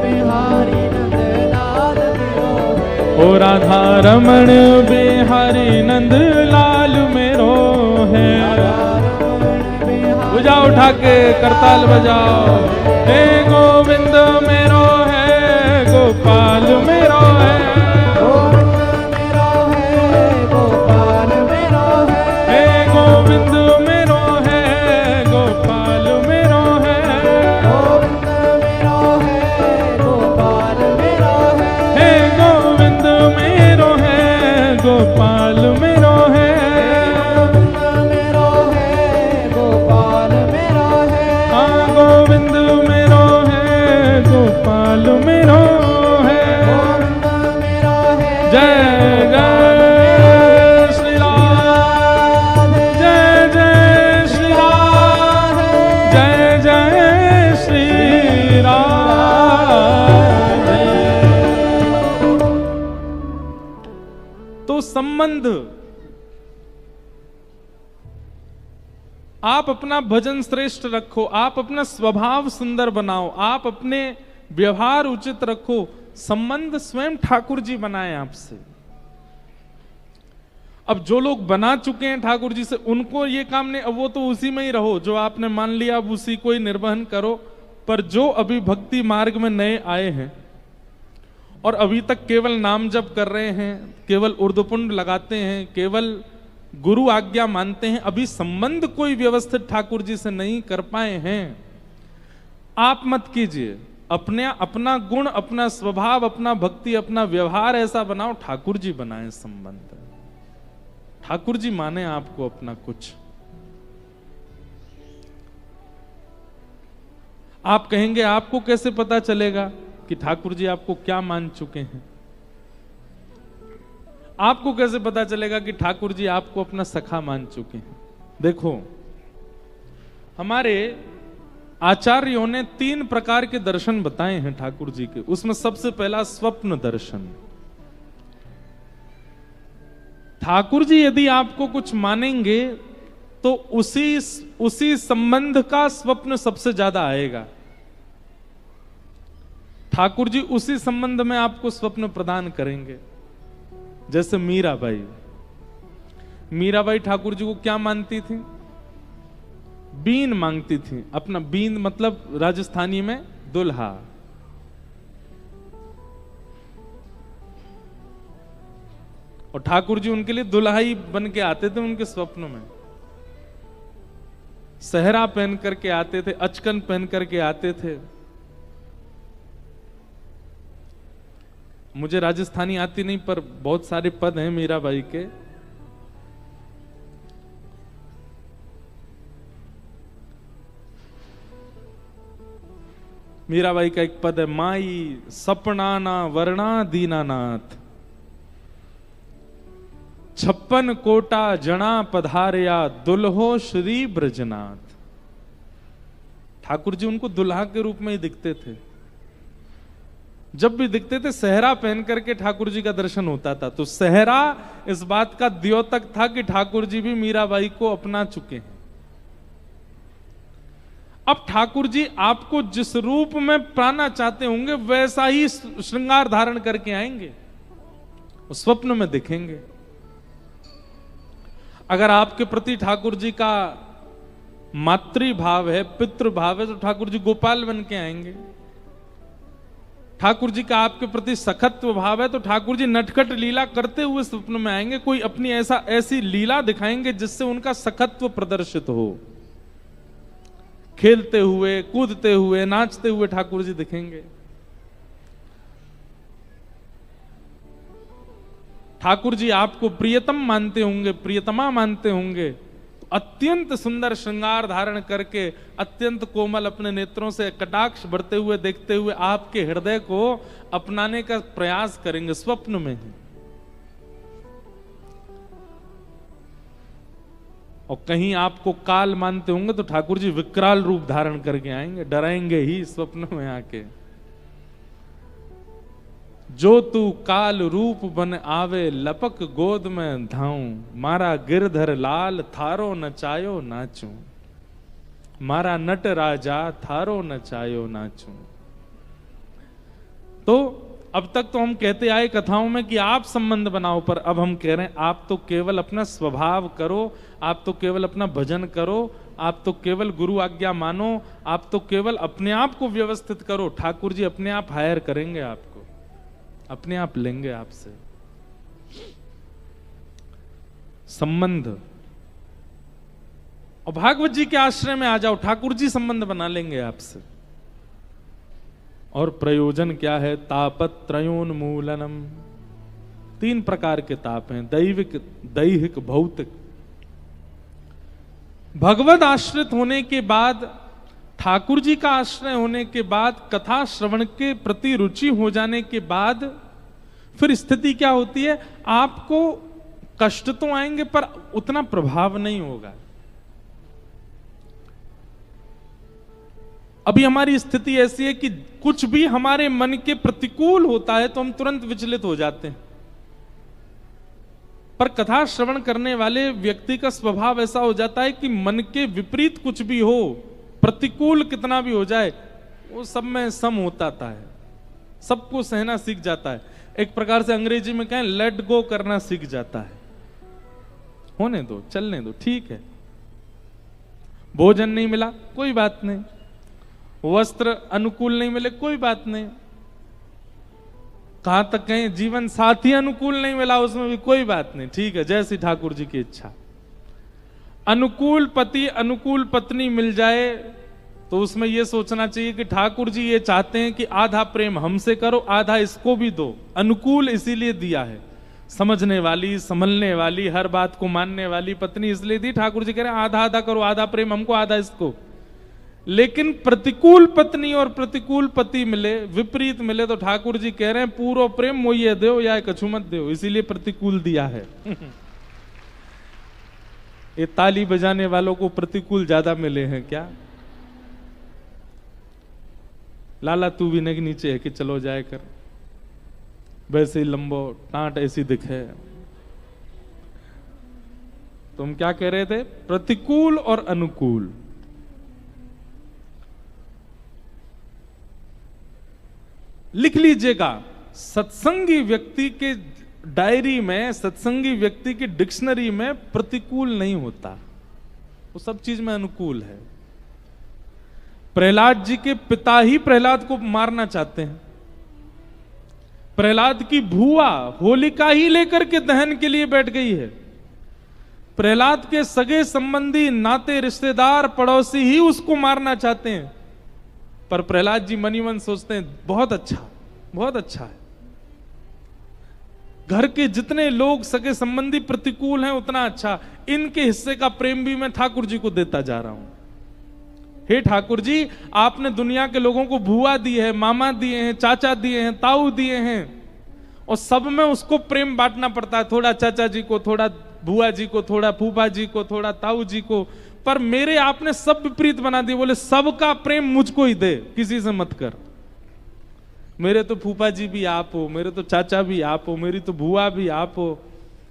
Speaker 2: बिहारी नंद लाल मेरो है,
Speaker 1: ओ राधा रमण बिहारी नंद लाल मेरो है। बुझा उठा के करताल बजाओ, हे गोविंद मेरो है, गोपाल मेरो है,
Speaker 2: गोपाल मेरो है,
Speaker 1: हे गोविंद मेरो है, गोपाल मेरो है,
Speaker 2: गोविंद मेरो है, गोपाल मेरो है,
Speaker 1: हे गोविंद मेरो है, गोपाल मेरो है,
Speaker 2: गोपाल मेरो है,
Speaker 1: हाँ गोविंद मेरो है, गोपाल मेरो है।
Speaker 2: गोविंद मेरो है,
Speaker 1: जय जय श्री राम, जय जय श्री राम, जय जय श्री राम। तो संबंध, आप अपना भजन श्रेष्ठ रखो, आप अपना स्वभाव सुंदर बनाओ, आप अपने व्यवहार उचित रखो। संबंध स्वयं ठाकुर जी बनाए आपसे। अब जो लोग बना चुके हैं ठाकुर जी से, उनको ये काम नहीं, अब वो तो उसी में ही रहो, जो आपने मान लिया अब उसी को ही निर्वहन करो। पर जो अभी भक्ति मार्ग में नए आए हैं और अभी तक केवल नाम जप कर रहे हैं, केवल उर्दपुंड लगाते हैं, केवल गुरु आज्ञा मानते हैं, अभी संबंध कोई व्यवस्थित ठाकुर जी से नहीं कर पाए हैं, आप मत कीजिए। अपना गुण, अपना स्वभाव, अपना भक्ति, अपना व्यवहार ऐसा बनाओ, ठाकुर जी बनाए संबंध, ठाकुर जी माने आपको अपना कुछ। आप कहेंगे आपको कैसे पता चलेगा कि ठाकुर जी आपको क्या मान चुके हैं? आपको कैसे पता चलेगा कि ठाकुर जी आपको अपना सखा मान चुके हैं? देखो, हमारे आचार्यों ने 3 प्रकार के दर्शन बताए हैं ठाकुर जी के। उसमें सबसे पहला स्वप्न दर्शन। ठाकुर जी यदि आपको कुछ मानेंगे तो उसी संबंध का स्वप्न सबसे ज्यादा आएगा। ठाकुर जी उसी संबंध में आपको स्वप्न प्रदान करेंगे। जैसे मीराबाई ठाकुर जी को क्या मानती थी? बीन मांगती थी। अपना बीन मतलब राजस्थानी में दुल्हा। और ठाकुर जी उनके लिए दुल्हा ही बन के आते थे उनके स्वप्नों में। सहरा पहन करके आते थे, अचकन पहन करके आते थे। मुझे राजस्थानी आती नहीं, पर बहुत सारे पद हैं मीराबाई के। मीराबाई का एक पद है, माई सपनाना वर्णा दीनानाथ, 56 कोटा जना पधारया दुल्हो श्री ब्रजनाथ। ठाकुर जी उनको दुल्हा के रूप में ही दिखते थे। जब भी दिखते थे सहरा पहन करके ठाकुर जी का दर्शन होता था। तो सहरा इस बात का द्योतक था कि ठाकुर जी भी मीराबाई को अपना चुके हैं। अब ठाकुर जी आपको जिस रूप में पाना चाहते होंगे वैसा ही श्रृंगार धारण करके आएंगे, उस स्वप्न में दिखेंगे। अगर आपके प्रति ठाकुर जी का मातृभाव है, पितृभाव है, तो ठाकुर जी गोपाल बन के आएंगे। ठाकुर जी का आपके प्रति सखत्व भाव है तो ठाकुर जी नटखट लीला करते हुए स्वप्न में आएंगे। कोई अपनी ऐसी लीला दिखाएंगे जिससे उनका सखत्व प्रदर्शित हो। खेलते हुए, कूदते हुए, नाचते हुए ठाकुर जी दिखेंगे। ठाकुर जी आपको प्रियतम मानते होंगे, प्रियतमा मानते होंगे। तो अत्यंत सुंदर श्रृंगार धारण करके, अत्यंत कोमल अपने नेत्रों से कटाक्ष बढ़ते हुए देखते हुए आपके हृदय को अपनाने का प्रयास करेंगे स्वप्न में ही। और कहीं आपको काल मानते होंगे तो ठाकुर जी विकराल रूप धारण करके आएंगे, डराएंगे ही स्वप्न में आके। जो तू काल रूप बन आवे लपक गोद में धाऊं, मारा गिरधर लाल थारो नचायो नाचूं, मारा नट राजा थारो नचायो नाचूं। तो अब तक तो हम कहते आए कथाओं में कि आप संबंध बनाओ, पर अब हम कह रहे हैं आप तो केवल अपना स्वभाव करो, आप तो केवल अपना भजन करो, आप तो केवल गुरु आज्ञा मानो, आप तो केवल अपने आप को व्यवस्थित करो। ठाकुर जी अपने आप हायर करेंगे आपको, अपने आप लेंगे आपसे संबंध। और भागवत जी के आश्रय में आ जाओ, ठाकुर जी संबंध बना लेंगे आपसे। और प्रयोजन क्या है? तापत्रयोन्मूलनम। 3 प्रकार के ताप हैं, दैविक, दैहिक, भौतिक। भगवत आश्रित होने के बाद, ठाकुर जी का आश्रय होने के बाद, कथा श्रवण के प्रति रुचि हो जाने के बाद फिर स्थिति क्या होती है? आपको कष्ट तो आएंगे पर उतना प्रभाव नहीं होगा। अभी हमारी स्थिति ऐसी है कि कुछ भी हमारे मन के प्रतिकूल होता है तो हम तुरंत विचलित हो जाते हैं, पर कथा श्रवण करने वाले व्यक्ति का स्वभाव ऐसा हो जाता है कि मन के विपरीत कुछ भी हो, प्रतिकूल कितना भी हो जाए, वो सब में सम होता है, सबको सहना सीख जाता है। एक प्रकार से अंग्रेजी में कहें लेट गो करना सीख जाता है। होने दो, चलने दो, ठीक है। भोजन नहीं मिला, कोई बात नहीं। वस्त्र अनुकूल नहीं मिले, कोई बात नहीं। कहां तक कहें जीवन साथी अनुकूल नहीं मिला, उसमें भी कोई बात नहीं, ठीक है, जैसी ठाकुर जी की इच्छा। अनुकूल पति अनुकूल पत्नी मिल जाए तो उसमें यह सोचना चाहिए कि ठाकुर जी ये चाहते हैं कि आधा प्रेम हमसे करो, आधा इसको भी दो। अनुकूल इसीलिए दिया है, समझने वाली, संभलने वाली, हर बात को मानने वाली पत्नी इसलिए दी। ठाकुर जी कह रहे हैं आधा आधा करो, आधा प्रेम हमको, आधा इसको। लेकिन प्रतिकूल पत्नी और प्रतिकूल पति मिले, विपरीत मिले, तो ठाकुर जी कह रहे हैं पूरो प्रेम मोये दो या कछु मत दो, इसीलिए प्रतिकूल दिया है। ये ताली बजाने वालों को प्रतिकूल ज्यादा मिले हैं क्या? लाला तू भी नहीं नीचे है कि चलो जाए कर, वैसे ही लंबो टांट ऐसी दिखे। तुम क्या कह रहे थे? प्रतिकूल और अनुकूल। लिख लीजिएगा, सत्संगी व्यक्ति के डायरी में, सत्संगी व्यक्ति की डिक्शनरी में प्रतिकूल नहीं होता, वो सब चीज में अनुकूल है। प्रहलाद जी के पिता ही प्रहलाद को मारना चाहते हैं। प्रहलाद की भूआ होलिका ही लेकर के दहन के लिए बैठ गई है। प्रहलाद के सगे संबंधी, नाते, रिश्तेदार, पड़ोसी ही उसको मारना चाहते हैं, पर प्रहलाद जी मनी मन सोचते हैं बहुत अच्छा, बहुत अच्छा है। घर के जितने लोग सगे संबंधी प्रतिकूल हैं उतना अच्छा, इनके हिस्से का प्रेम भी मैं ठाकुर जी को देता जा रहा हूं। हे ठाकुर जी, आपने दुनिया के लोगों को भूआ दी है, मामा दिए हैं, चाचा दिए हैं, ताऊ दिए हैं, और सब में उसको प्रेम बांटना पड़ता है। थोड़ा चाचा जी को, थोड़ा भूआ जी को, थोड़ा फूफा जी को, थोड़ा ताऊ जी को, पर मेरे आपने सब विपरीत बना दिए। बोले सबका प्रेम मुझको ही दे, किसी से मत कर। मेरे तो फूफा जी भी आप हो, मेरे तो चाचा भी आप हो, मेरी तो भूआ भी आप हो,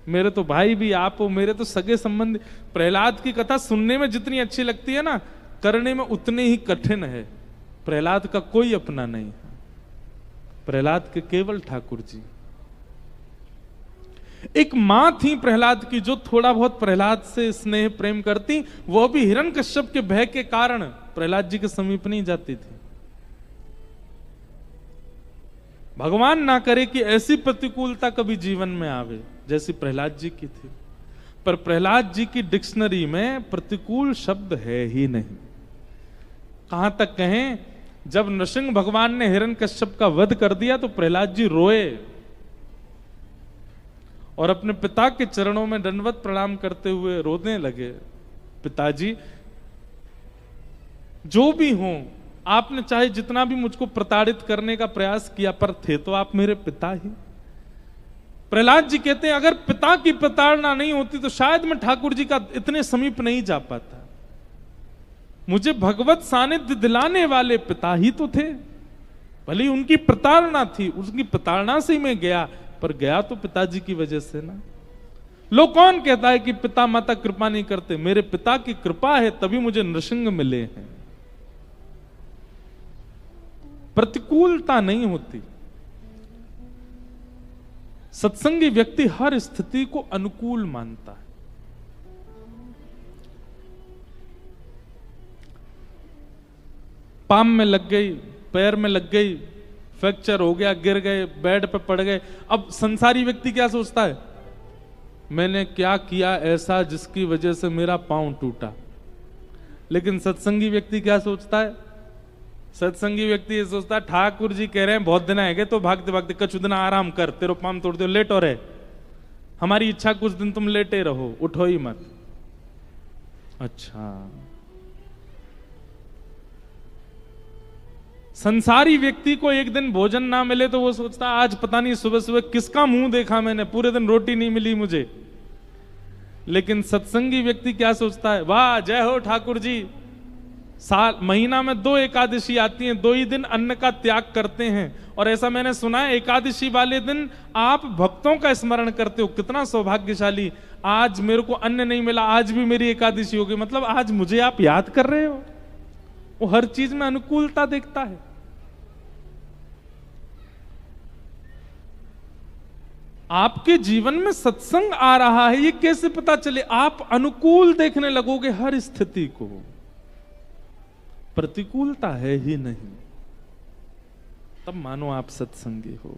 Speaker 1: मेरे तो भाई भी आप हो, मेरे तो सगे संबंधी। प्रहलाद की कथा सुनने में जितनी अच्छी लगती है ना, करने में उतनी ही कठिन है। प्रहलाद का कोई अपना नहीं है, प्रहलाद के केवल ठाकुर जी। एक मां थी प्रहलाद की जो थोड़ा बहुत प्रहलाद से स्नेह प्रेम करती, वो भी हिरण्यकश्यप के भय के कारण प्रहलाद जी के समीप नहीं जाती थी। भगवान ना करे कि ऐसी प्रतिकूलता कभी जीवन में आवे जैसी प्रहलाद जी की थी, पर प्रहलाद जी की डिक्शनरी में प्रतिकूल शब्द है ही नहीं। कहां तक कहें, जब नृसिंह भगवान ने हिरण्यकश्यप का वध कर दिया तो प्रहलाद जी रोए और अपने पिता के चरणों में दंडवत प्रणाम करते हुए रोने लगे। पिताजी, जो भी हो, आपने चाहे जितना भी मुझको प्रताड़ित करने का प्रयास किया, पर थे तो आप मेरे पिता ही। प्रहलाद जी कहते हैं अगर पिता की प्रताड़ना नहीं होती तो शायद मैं ठाकुर जी का इतने समीप नहीं जा पाता। मुझे भगवत सानिध्य दिलाने वाले पिता ही तो थे। भले ही उनकी प्रताड़ना थी, उसकी प्रताड़ना से ही मैं गया, पर गया तो पिताजी की वजह से ना। लोग कौन कहता है कि पिता माता कृपा नहीं करते? मेरे पिता की कृपा है तभी मुझे नृसिंह मिले हैं। प्रतिकूलता नहीं होती। सत्संगी व्यक्ति हर स्थिति को अनुकूल मानता है। पाम में लग गई, पैर में लग गई, फ्रैक्चर हो गया, गिर गए, बेड पे पड़ गए। अब संसारी व्यक्ति क्या सोचता है? मैंने क्या किया ऐसा जिसकी वजह से मेरा पांव टूटा? लेकिन सत्संगी व्यक्ति क्या सोचता है? सत्संगी व्यक्ति ये सोचता है ठाकुर जी कह रहे हैं बहुत दिन आएंगे तो भागते भागते कछु दिन आराम कर, तेरे पांव तोड़ दो, लेटो रहे, हमारी इच्छा कुछ दिन तुम लेटे रहो, उठो ही मत। अच्छा, संसारी व्यक्ति को एक दिन भोजन ना मिले तो वो सोचता आज पता नहीं सुबह सुबह किसका मुंह देखा मैंने, पूरे दिन रोटी नहीं मिली मुझे। लेकिन सत्संगी व्यक्ति क्या सोचता है? वाह जय हो ठाकुर जी, साल महीना में 2 एकादशी आती हैं, 2 ही दिन अन्न का त्याग करते हैं। और ऐसा मैंने सुना है एकादशी वाले दिन आप भक्तों का स्मरण करते हो, कितना सौभाग्यशाली, आज मेरे को अन्न नहीं मिला, आज भी मेरी एकादशी होगी, मतलब आज मुझे आप याद कर रहे हो। वो हर चीज में अनुकूलता देखता है। आपके जीवन में सत्संग आ रहा है ये कैसे पता चले? आप अनुकूल देखने लगोगे हर स्थिति को, प्रतिकूलता है ही नहीं, तब मानो आप सत्संगी हो।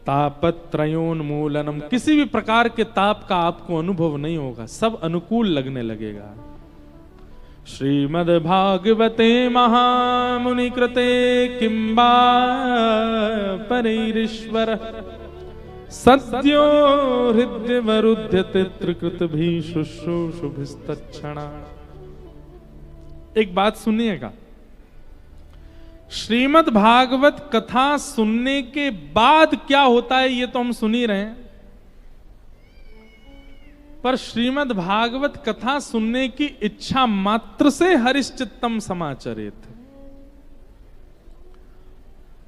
Speaker 1: तापत्रयोन्मूलनम, किसी भी प्रकार के ताप का आपको अनुभव नहीं होगा, सब अनुकूल लगने लगेगा। श्रीमद्भागवते महामुनि कृते किंबा परैरीश्वर सद्यो हृदयवरुध्यते त्रिकृतभिः शुश्रूषुभिस्तत्क्षणा। एक बात सुनिएगा, श्रीमद् भागवत कथा सुनने के बाद क्या होता है ये तो हम सुन ही रहे हैं, पर श्रीमद् भागवत कथा सुनने की इच्छा मात्र से हरिश्चित्तम समाचरेत।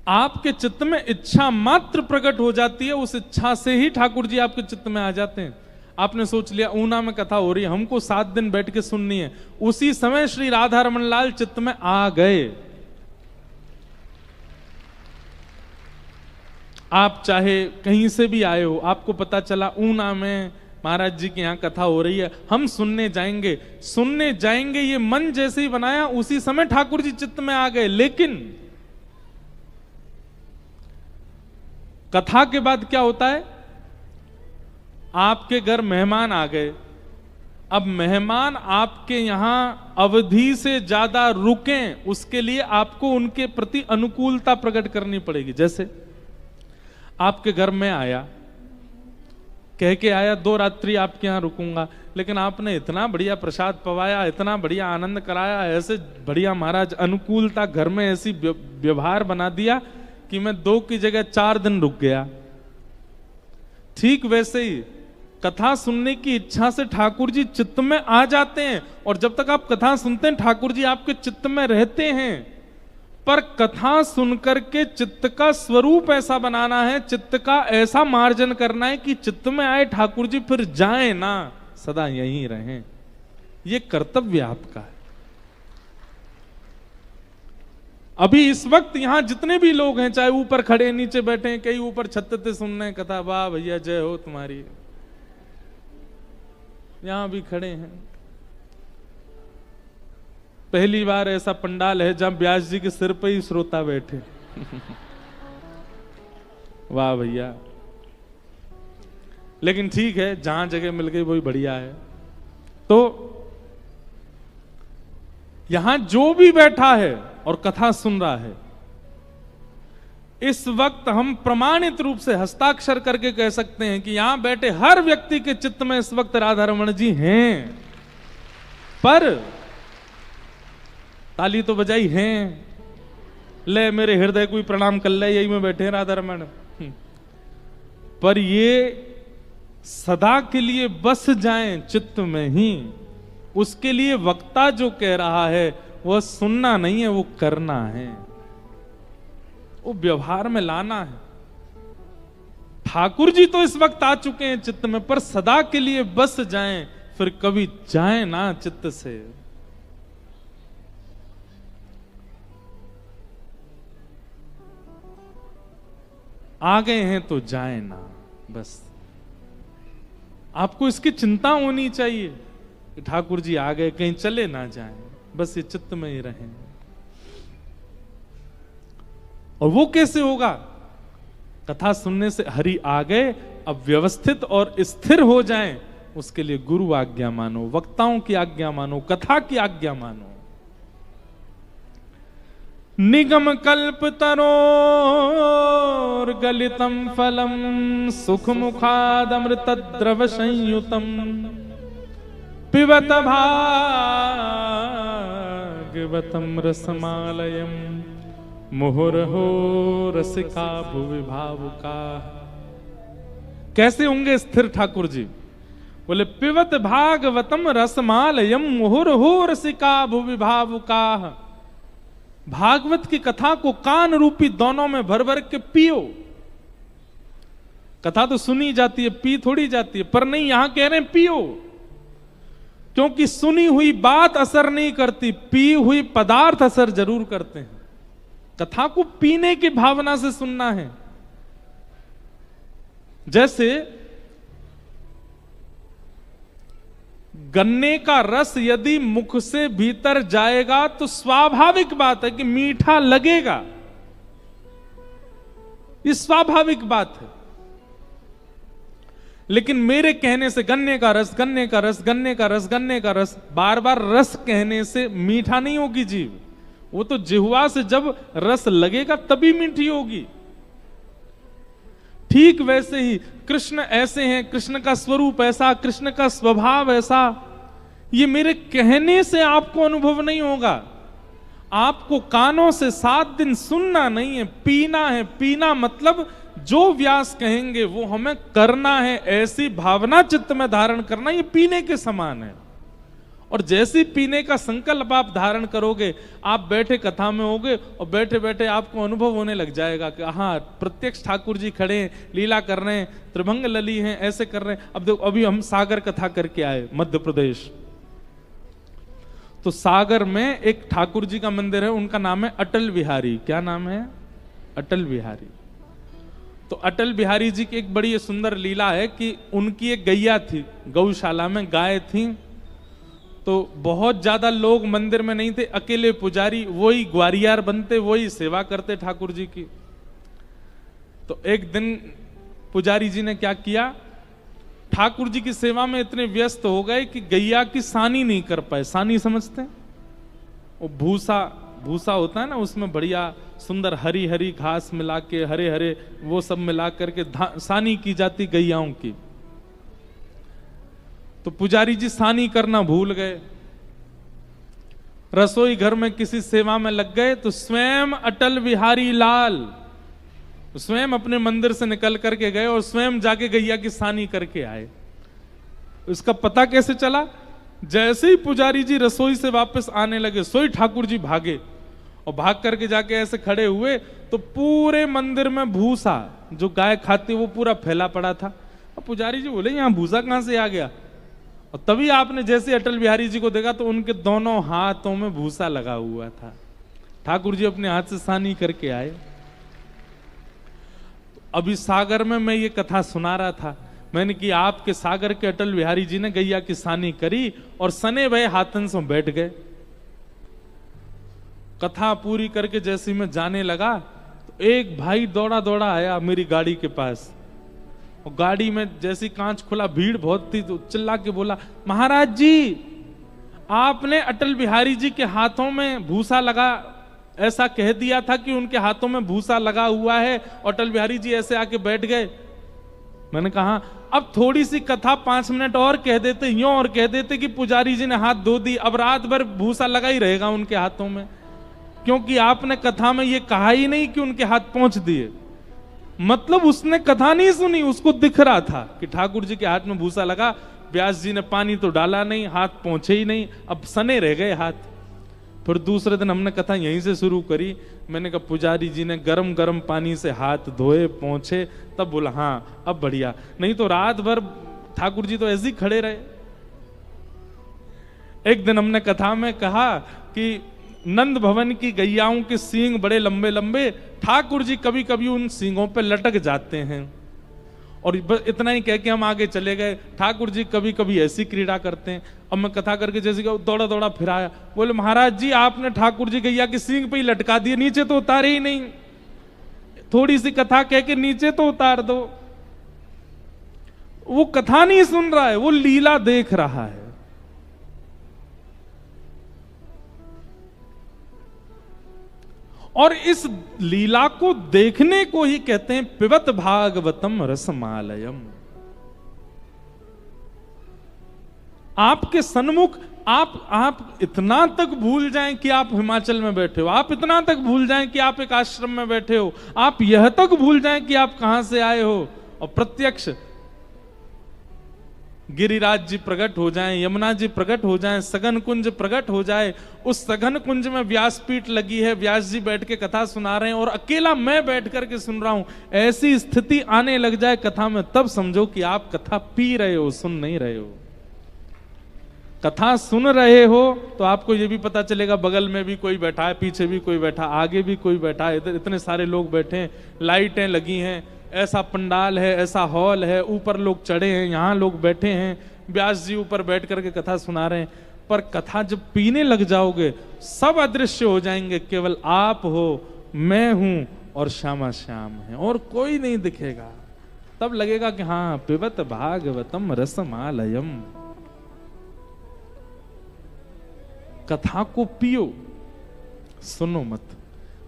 Speaker 1: आपके चित्त में इच्छा मात्र प्रकट हो जाती है, उस इच्छा से ही ठाकुर जी आपके चित्त में आ जाते हैं। आपने सोच लिया ऊना में कथा हो रही है, हमको 7 दिन बैठ के सुननी है, उसी समय श्री राधा रमन लाल चित्त में आ गए। आप चाहे कहीं से भी आए हो, आपको पता चला ऊना में महाराज जी के यहां कथा हो रही है, हम सुनने जाएंगे, ये मन जैसे ही बनाया उसी समय ठाकुर जी चित्त में आ गए। लेकिन कथा के बाद क्या होता है? आपके घर मेहमान आ गए, अब मेहमान आपके यहां अवधि से ज्यादा रुकें, उसके लिए आपको उनके प्रति अनुकूलता प्रकट करनी पड़ेगी। जैसे आपके घर में आया, कह के आया 2 रात्रि आपके यहां रुकूंगा, लेकिन आपने इतना बढ़िया प्रसाद पवाया, इतना बढ़िया आनंद कराया, ऐसे बढ़िया महाराज अनुकूलता घर में ऐसी व्यवहार बना दिया कि मैं 2 की जगह 4 दिन रुक गया। ठीक वैसे ही कथा सुनने की इच्छा से ठाकुर जी चित्त में आ जाते हैं, और जब तक आप कथा सुनते हैं ठाकुर जी आपके चित्त में रहते हैं। पर कथा सुनकर के चित्त का स्वरूप ऐसा बनाना है, चित्त का ऐसा मार्जन करना है कि चित्त में आए ठाकुर जी फिर जाएं ना, सदा यहीं रहें। ये कर्तव्य आपका है। अभी इस वक्त यहां जितने भी लोग हैं, चाहे ऊपर खड़े नीचे बैठे हैं, कई ऊपर छत पे सुन रहे हैं कथा, वाह भैया जय हो तुम्हारी, यहां भी खड़े हैं। पहली बार ऐसा पंडाल है जहां व्यास जी के सिर पे ही श्रोता बैठे। वाह भैया, लेकिन ठीक है, जहां जगह मिल गई वही बढ़िया है। तो यहां जो भी बैठा है और कथा सुन रहा है, इस वक्त हम प्रमाणित रूप से हस्ताक्षर करके कह सकते हैं कि यहां बैठे हर व्यक्ति के चित्त में इस वक्त राधा रमण जी हैं। पर ताली तो बजाई हैं, ले मेरे हृदय को प्रणाम कर ले, यही में बैठे हैं राधा रमण। पर ये सदा के लिए बस जाएं चित्त में ही, उसके लिए वक्ता जो कह रहा है वो सुनना नहीं है, वो करना है, वो व्यवहार में लाना है। ठाकुर जी तो इस वक्त आ चुके हैं चित्त में, पर सदा के लिए बस जाएं, फिर कभी जाएं ना चित्त से। आ गए हैं तो जाएं ना, बस। आपको इसकी चिंता होनी चाहिए कि ठाकुर जी आ गए, कहीं चले ना जाएं, बस ये चित्त में ही रहें। और वो कैसे होगा? कथा सुनने से हरि आ गए, अब व्यवस्थित और स्थिर हो जाएं, उसके लिए गुरु आज्ञा मानो, वक्ताओं की आज्ञा मानो, कथा की आज्ञा मानो। निगम कल्प तरोर गलितम फलम सुख मुखादमृत द्रव संयुतम पिबत भागवतम रसमालयम मुहुर्हो रसिका भुवि भावुका। कैसे होंगे स्थिर ठाकुर जी? बोले पिबत भागवतम रसमालयम मुहुर्हो रसिका भुवि भावुका। भागवत की कथा को कान रूपी दोनों में भर भर के पियो। कथा तो सुनी जाती है, पी थोड़ी जाती है, पर नहीं, यहां कह रहे हैं पियो, क्योंकि सुनी हुई बात असर नहीं करती, पी हुई पदार्थ असर जरूर करते हैं। कथा को पीने की भावना से सुनना है। जैसे गन्ने का रस यदि मुख से भीतर जाएगा तो स्वाभाविक बात है कि मीठा लगेगा, ये स्वाभाविक बात है। लेकिन मेरे कहने से गन्ने का रस, गन्ने का रस, गन्ने का रस, गन्ने का रस, बार बार रस कहने से मीठा नहीं होगी जीव। वो तो जिह्वा से जब रस लगेगा तभी मीठी होगी। ठीक वैसे ही कृष्ण ऐसे हैं, कृष्ण का स्वरूप ऐसा, कृष्ण का स्वभाव ऐसा, ये मेरे कहने से आपको अनुभव नहीं होगा। आपको कानों से 7 दिन सुनना नहीं है, पीना है। पीना मतलब जो व्यास कहेंगे वो हमें करना है, ऐसी भावना चित्त में धारण करना, ये पीने के समान है। और जैसे पीने का संकल्प आप धारण करोगे, आप बैठे कथा में होगे और बैठे बैठे आपको अनुभव होने लग जाएगा कि हाँ, प्रत्यक्ष ठाकुर जी खड़े हैं, लीला कर रहे हैं, त्रिभंग लली हैं, ऐसे कर रहे हैं। अब देखो, अभी हम सागर कथा करके आए मध्य प्रदेश, तो सागर में एक ठाकुर जी का मंदिर है, उनका नाम है अटल बिहारी। क्या नाम है? अटल बिहारी। तो अटल बिहारी जी की एक बड़ी सुंदर लीला है कि उनकी एक गैया थी, गौशाला में गाय थी, तो बहुत ज्यादा लोग मंदिर में नहीं थे, अकेले पुजारी, वही ग्वारियार बनते, वही सेवा करते ठाकुर जी की। तो एक दिन पुजारी जी ने क्या किया, ठाकुर जी की सेवा में इतने व्यस्त हो गए कि गैया की सानी नहीं कर पाए। सानी समझते हैं? वो भूसा होता है ना, उसमें बढ़िया सुंदर हरी हरी घास मिला के, हरे हरे वो सब मिला करके सानी की जाती गैयाओं की। तो पुजारी जी सानी करना भूल गए, रसोई घर में किसी सेवा में लग गए, तो स्वयं अटल बिहारी लाल स्वयं अपने मंदिर से निकल करके गए और स्वयं जाके गैया की सानी करके आए। उसका पता कैसे चला? जैसे ही पुजारी जी रसोई से वापस आने लगे, सोई ठाकुर जी भागे और भाग करके जाके ऐसे खड़े हुए, तो पूरे मंदिर में भूसा जो गाय खाती वो पूरा फैला पड़ा था। और पुजारी जी बोले, यहां भूसा कहां से आ गया? और तभी आपने जैसे अटल बिहारी जी को देखा तो उनके दोनों हाथों में भूसा लगा हुआ था। ठाकुर जी अपने हाथ से सानी करके आए। अभी सागर में मैं ये कथा सुना रहा था, मैंने कि आपके सागर के अटल बिहारी जी ने गैया की सानी करी और सने भय हाथन से बैठ गए। कथा पूरी करके जैसे मैं जाने लगा तो एक भाई दौड़ा दौड़ा आया मेरी गाड़ी के पास, और गाड़ी में जैसी कांच खुला, भीड़ बहुत थी, तो चिल्ला के बोला, महाराज जी आपने अटल बिहारी जी के हाथों में भूसा लगा, ऐसा कह दिया था कि उनके हाथों में भूसा लगा हुआ है, अटल बिहारी जी ऐसे आके बैठ गए। मैंने कहा अब थोड़ी सी कथा 5 मिनट और कह देते, यूं और कह देते कि पुजारी जी ने हाथ धो दी, अब रात भर भूसा लगा ही रहेगा उनके हाथों में, क्योंकि आपने कथा में ये कहा ही नहीं कि उनके हाथ पहुंच दिए। मतलब उसने कथा नहीं सुनी, उसको दिख रहा था कि ठाकुर जी के हाथ में भूसा लगा, व्यास जी ने पानी तो डाला नहीं, हाथ पहुंचे ही नहीं, अब सने रह गए हाथ। फिर दूसरे दिन हमने कथा यहीं से शुरू करी। मैंने कहा पुजारी जी ने गरम गरम पानी से हाथ धोए पहुंचे, तब बोला हाँ अब बढ़िया, नहीं तो रात भर ठाकुर जी तो ऐसे ही खड़े रहे। एक दिन हमने कथा में कहा कि नंद भवन की गैयाओं के सींग बड़े लंबे लंबे, ठाकुर जी कभी कभी उन सींगों पे लटक जाते हैं। और इतना ही कह के हम आगे चले गए। ठाकुर जी कभी कभी ऐसी क्रीड़ा करते हैं। अब मैं कथा करके जैसे कि दौड़ा दौड़ा फिराया, बोले महाराज जी आपने ठाकुर जी गैया की सींग पे ही लटका दिए, नीचे तो उतारे ही नहीं, थोड़ी सी कथा कह के नीचे तो उतार दो। वो कथा नहीं सुन रहा है, वो लीला देख रहा है। और इस लीला को देखने को ही कहते हैं पिबत भागवतम रसमालयम। आपके सन्मुख आप इतना तक भूल जाएं कि आप हिमाचल में बैठे हो, आप इतना तक भूल जाएं कि आप एक आश्रम में बैठे हो, आप यह तक भूल जाएं कि आप कहां से आए हो, और प्रत्यक्ष गिरिराज जी प्रकट हो जाएं, यमुना जी प्रकट हो जाएं, सघन कुंज प्रकट हो जाए। उस सघन कुंज में व्यासपीठ लगी है, व्यास जी बैठ के कथा सुना रहे हैं और अकेला मैं बैठ करके सुन रहा हूं। ऐसी स्थिति आने लग जाए कथा में, तब समझो कि आप कथा पी रहे हो, सुन नहीं रहे हो। कथा सुन रहे हो तो आपको यह भी पता चलेगा बगल में भी कोई बैठा है, पीछे भी कोई बैठा, आगे भी कोई बैठा है, इधर इतने सारे लोग बैठे हैं, लाइटें लगी हैं, ऐसा पंडाल है, ऐसा हॉल है, ऊपर लोग चढ़े हैं, यहाँ लोग बैठे हैं, व्यास जी ऊपर बैठ करके कथा सुना रहे हैं। पर कथा जब पीने लग जाओगे सब अदृश्य हो जाएंगे, केवल आप हो, मैं हूं और श्यामा श्याम है और कोई नहीं दिखेगा। तब लगेगा कि हाँ पिबत भागवतम रसमालयम। कथा को पियो, सुनो मत,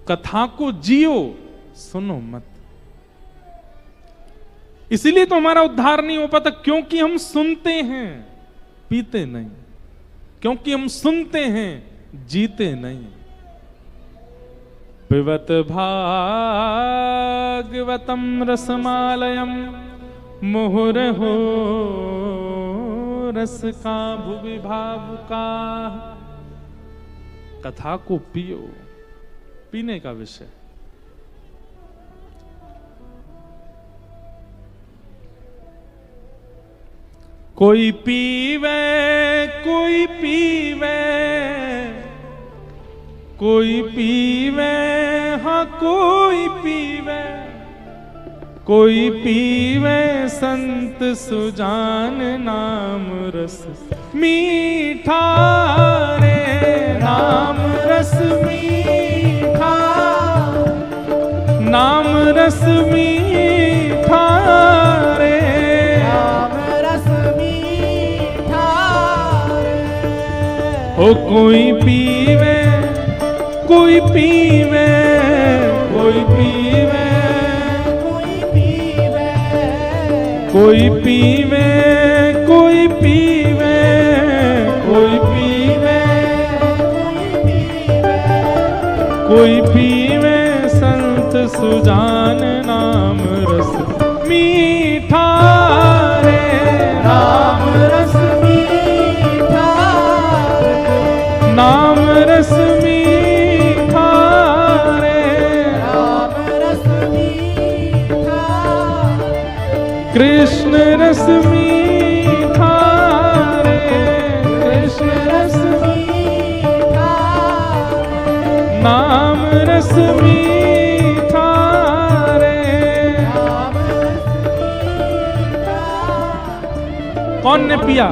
Speaker 1: कथा को जियो, सुनो मत। इसीलिए तो हमारा उद्धार नहीं हो पाता, क्योंकि हम सुनते हैं पीते नहीं, क्योंकि हम सुनते हैं जीते नहीं। पिबत भागवतम रसमालयम मुहुरहो रस का भुवि भावुका। कथा को पियो, पीने का विषय। कोई पीवे कोई पीवे कोई पीवे, हाँ कोई पीवे, कोई पीवे संत सुजान नाम रस मीठा रे, नाम रस मीठा, नाम रस मीठा रे,
Speaker 2: नाम रस मीठा रे।
Speaker 1: ओ कोई पीवे कोई पीवे, कोई पीवे कोई पीवे, कोई पीवे, कोई पीवे, कोई पीवे संत सुजान नाम रस मीठा रे,
Speaker 2: नाम रस मीठा रे,
Speaker 1: नाम रस मीठा रे,
Speaker 2: नाम रस मीठा,
Speaker 1: कृष्ण रस मीठा रे, कृष्ण रस
Speaker 2: मीठा,
Speaker 1: नाम रस मीठा रे।
Speaker 2: नाम रस मीठा।
Speaker 1: कौन ने पिया?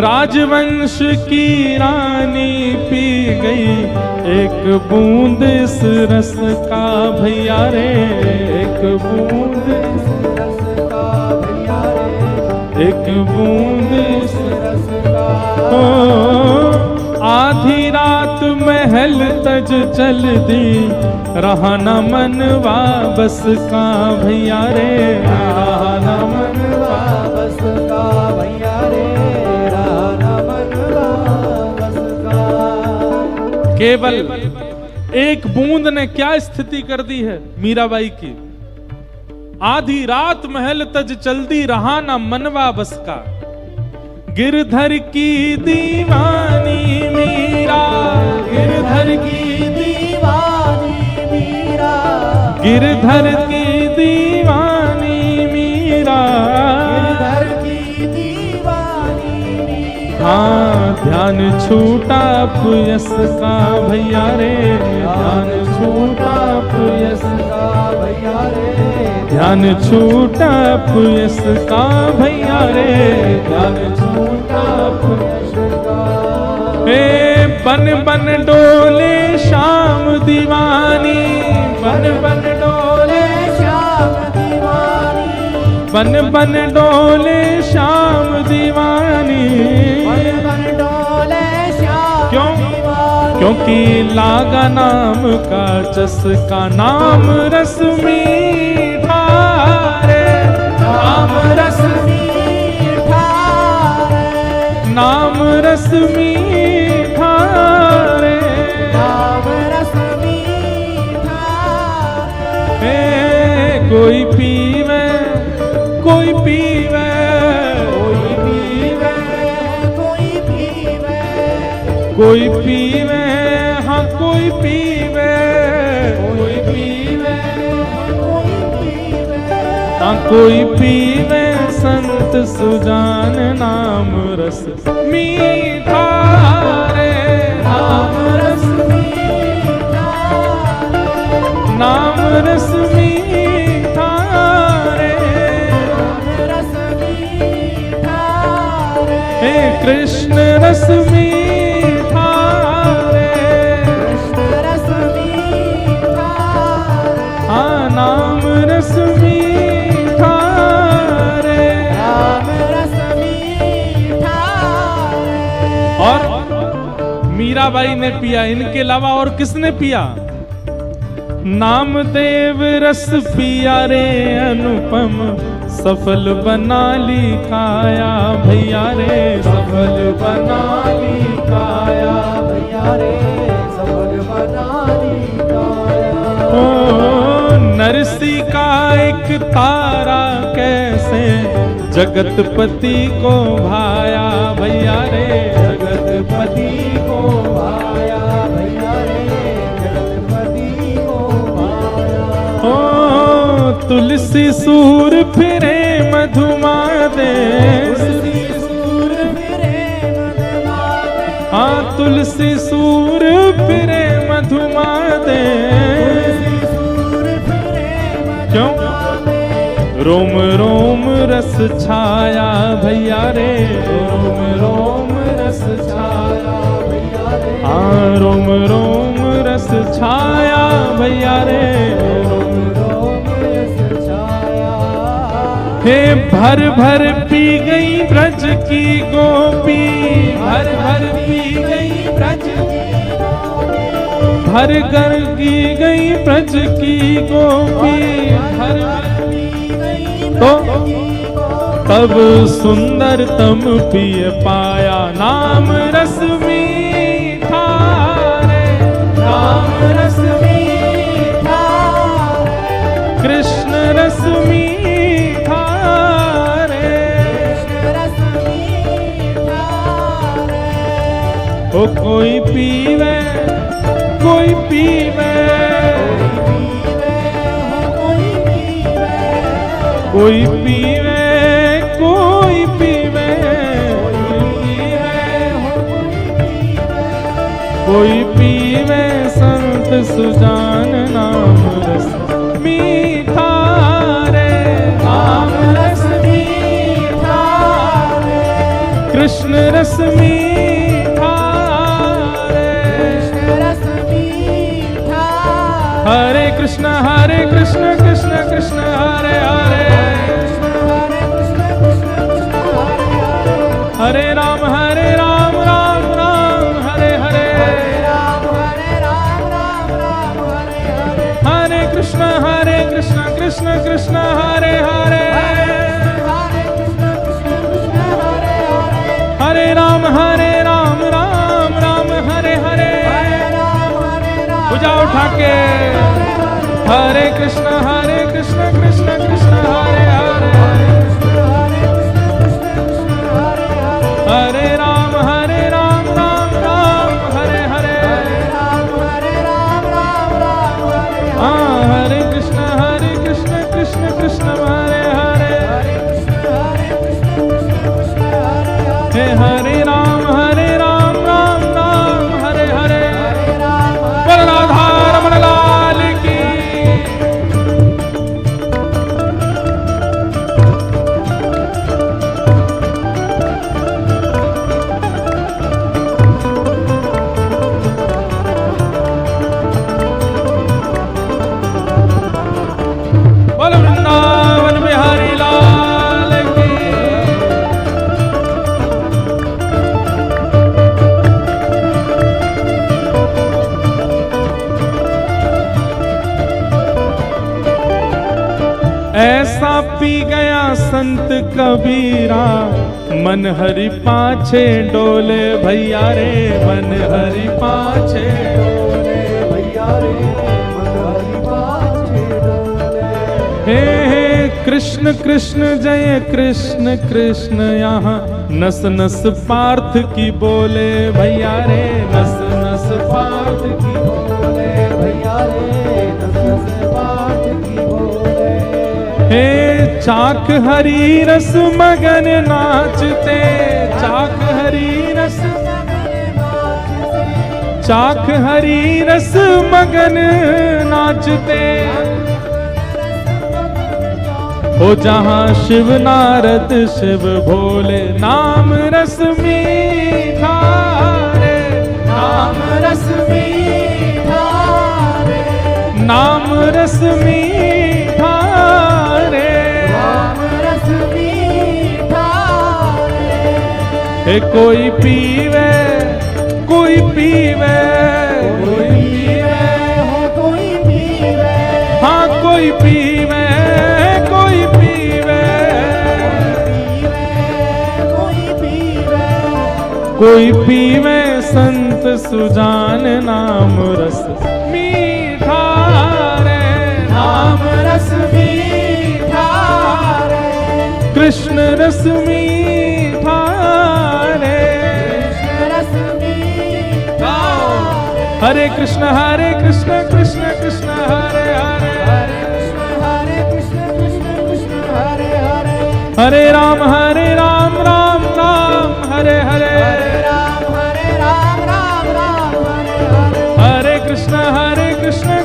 Speaker 1: राजवंश की रानी पी गई एक बूंद इस रस का भैया रे, एक बूंद
Speaker 2: रस का भैया रे,
Speaker 1: एक बूंद इस
Speaker 2: रस का।
Speaker 1: ओ, आधी रात महल तज चल दी, रहा न मनवा बस का भैया रे, रहा न
Speaker 2: मनवा बस का भैया रे, रहा न मनवा बस का।
Speaker 1: केवल एक बूंद ने क्या स्थिति कर दी है मीराबाई की। आधी रात महल तज चलती, रहा ना मनवा बस का। गिरधर की दीवानी मीरा,
Speaker 2: गिरधर की दीवानी मीरा,
Speaker 1: गिरधर की दीवानी मीरा,
Speaker 2: गिरधर की दीवानी मीरा।
Speaker 1: हाँ ध्यान छूटा पुयस का भैया रे, ध्यान छूटा पुयस
Speaker 2: का भैया रे,
Speaker 1: ध्यान छूटा पुयस का भैया रे, ध्यान
Speaker 2: छूटा पुयस का।
Speaker 1: हे बन बन डोले शाम दीवानी, बन बन डोले
Speaker 2: श्याम दीवानी,
Speaker 1: बन बन डोले शाम दीवानी।
Speaker 2: बन बन डोले श्याम
Speaker 1: क्यों?
Speaker 2: दीवानी।
Speaker 1: क्योंकि लागा नाम का चस्का, नाम रस मीठा रे,
Speaker 2: नाम रस मीठा रे,
Speaker 1: नाम रस मीठा रे,
Speaker 2: नाम रस मीठा रे।
Speaker 1: हे कोई पीवे, कोई पीवे,
Speaker 2: कोई पीवे, कोई पीवे,
Speaker 1: कोई पीवे, हाँ कोई पीवे,
Speaker 2: कोई पीवे, कोई पीवे।
Speaker 1: हाँ कोई पीवे संत सुजान नाम रस मीठा रे,
Speaker 2: नाम रस मीठा रे,
Speaker 1: नाम रस मीठा रे,
Speaker 2: नाम रस मीठा रे।
Speaker 1: हे कृष्ण रस मीठा रे,
Speaker 2: कृष्ण रस मीठा रे,
Speaker 1: हाँ नाम रस मीठा रे।
Speaker 2: नाम रस मीठा रे।
Speaker 1: और मीराबाई ने पिया, इनके अलावा और किसने पिया? नामदेव रस पिया रे अनुपम, सफल बना ली काया भैया रे, सफल बना ली काया
Speaker 2: भैया रे, सफल बना ली काया।
Speaker 1: ओ नरसी का एक तारा कैसे जगतपति को भाया भैया रे, जगतपति को
Speaker 2: भाया भैया रे, जगतपति को भाया।
Speaker 1: ओ तुलसी सूर फिरे मधुमादे,
Speaker 2: तुलसी सूर फिरे मधुमादे,
Speaker 1: हाँ तुलसी सूर फिरे मधुमादे।
Speaker 2: तुलसी सूर फिरे
Speaker 1: क्यों?
Speaker 2: मधुमादे।
Speaker 1: रोम रोम रस छाया भैया रे, रोम रोम रस छाया
Speaker 2: भैया रे,
Speaker 1: हाँ रोम रोम रस छाया भैया रे,
Speaker 2: रोम रोम रस छाया।
Speaker 1: हे भर भर पी गई ब्रज की गोपी, भर भर पी गई ब्रज की, भर कर की गई ब्रज की गोपी, भर तो तब सुंदरतम पिय पाया नाम रस मीठा रे, नाम रस
Speaker 2: मीठा रे,
Speaker 1: कृष्ण रस मीठा रे,
Speaker 2: कृष्ण रस मीठा रे।
Speaker 1: ओ कोई पीवे, कोई पीवे, कोई पीवे, कोई पीवे, कोई पीवे संत सुजान नाम रस मीठा रे,
Speaker 2: नाम रस मीठा रे,
Speaker 1: कृष्ण रस मीठा रे,
Speaker 2: कृष्ण रस मीठा।
Speaker 1: हरे कृष्ण कृष्ण कृष्ण हरे हरे, हरे राम राम राम हरे हरे, हरे कृष्ण कृष्ण कृष्ण हरे हरे, हरे राम राम राम हरे हरे। भुजा उठा के हरे कृष्ण कृष्ण कृष्ण हरे हरे, हरे राम राम राम हरे हरे, ऐसा पी गया संत कबीरा, मन हरि पाछे डोले भैया रे, मन हरि पाछे
Speaker 2: डोले भैया रे, मन हरि पाछे डोले।
Speaker 1: हे कृष्ण कृष्ण जय कृष्ण कृष्ण, यहाँ नस नस पार्थ की बोले भैया रे, नस नस पार्थ की
Speaker 2: बोले भैया रे, नस नस पार्थ की बोले।
Speaker 1: हे चाक हरी रस मगन नाचते, चाक हरी रस, चाक हरी रस मगन नाचते। हो जहाँ शिव नारद शिव भोले, नाम रस मीठा रे, नाम रस मीठा रे, नाम रस मीठा रे,
Speaker 2: नाम रस मीठा रे।
Speaker 1: हे कोई पीवे, कोई पीवे, कोई पीवे,
Speaker 2: हो कोई पीवे,
Speaker 1: हाँ कोई पीवे, कोई पीवे,
Speaker 2: कोई पीवे,
Speaker 1: कोई पीवे संत सुजान, नाम रस मीठा रे,
Speaker 2: नाम रस मीठा रे।
Speaker 1: कृष्ण रस मीठा रे।
Speaker 2: कृष्ण रस मीठा रे।
Speaker 1: हरे कृष्ण कृष्ण कृष्ण हरे हरे,
Speaker 2: हरे कृष्ण कृष्ण कृष्ण हरे हरे।
Speaker 1: हरे राम राम राम हरे हरे,
Speaker 2: हरे राम राम राम हरे हरे।
Speaker 1: हरे कृष्ण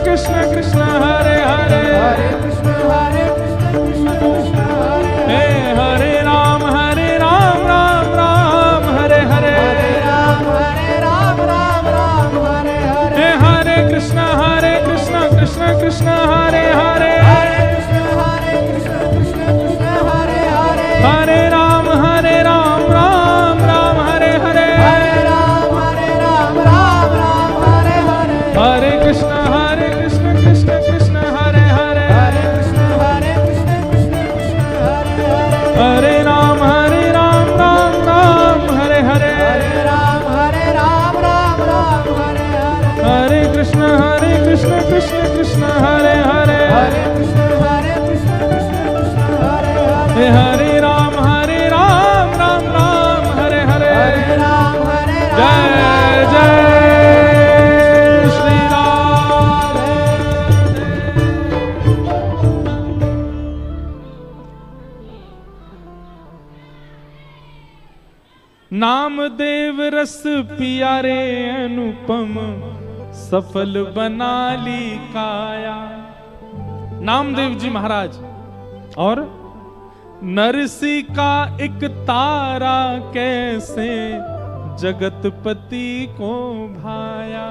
Speaker 1: कृष्ण कृष्ण हरे हरे,
Speaker 2: हरे कृष्ण कृष्ण कृष्ण हरे
Speaker 1: हे
Speaker 2: हरे।
Speaker 1: हरे राम राम राम हरे हरे,
Speaker 2: हरे राम राम हरे हरे।
Speaker 1: हे हरे कृष्ण कृष्ण कृष्ण हरे हरे,
Speaker 2: हरे कृष्ण कृष्ण कृष्ण हरे हरे।
Speaker 1: हरे राम राम राम हरे हरे,
Speaker 2: हरे राम राम हरे हरे।
Speaker 1: हरे कृष्ण कृष्ण कृष्ण हरे हरे,
Speaker 2: हरे कृष्ण कृष्ण हरे हरे।
Speaker 1: हरे राम राम राम हरे हरे,
Speaker 2: हरे राम राम हरे हरे।
Speaker 1: हरे कृष्ण कृष्ण कृष्ण हरे हरे,
Speaker 2: हरे कृष्ण कृष्ण हरे हरे।
Speaker 1: हे हरे राम राम राम हरे हरे,
Speaker 2: हरे राम
Speaker 1: जय जय श्री राम। नामदेव रस पिया रे अनुपम, सफल बना ली काया। नामदेव जी महाराज और नरसी का एक तारा कैसे जगतपति को भाया।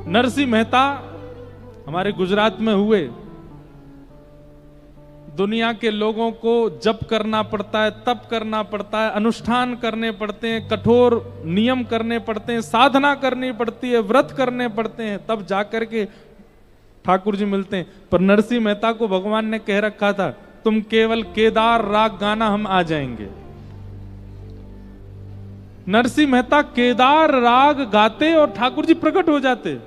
Speaker 1: नरसिंह मेहता हमारे गुजरात में हुए। दुनिया के लोगों को जप करना पड़ता है, तप करना पड़ता है, अनुष्ठान करने पड़ते हैं, कठोर नियम करने पड़ते हैं, साधना करनी पड़ती है, व्रत करने पड़ते हैं, तब जाकर के ठाकुर जी मिलते हैं। पर नरसिंह मेहता को भगवान ने कह रखा था, तुम केवल केदार राग गाना, हम आ जाएंगे। नरसिंह मेहता केदार राग गाते और ठाकुर जी प्रकट हो जाते।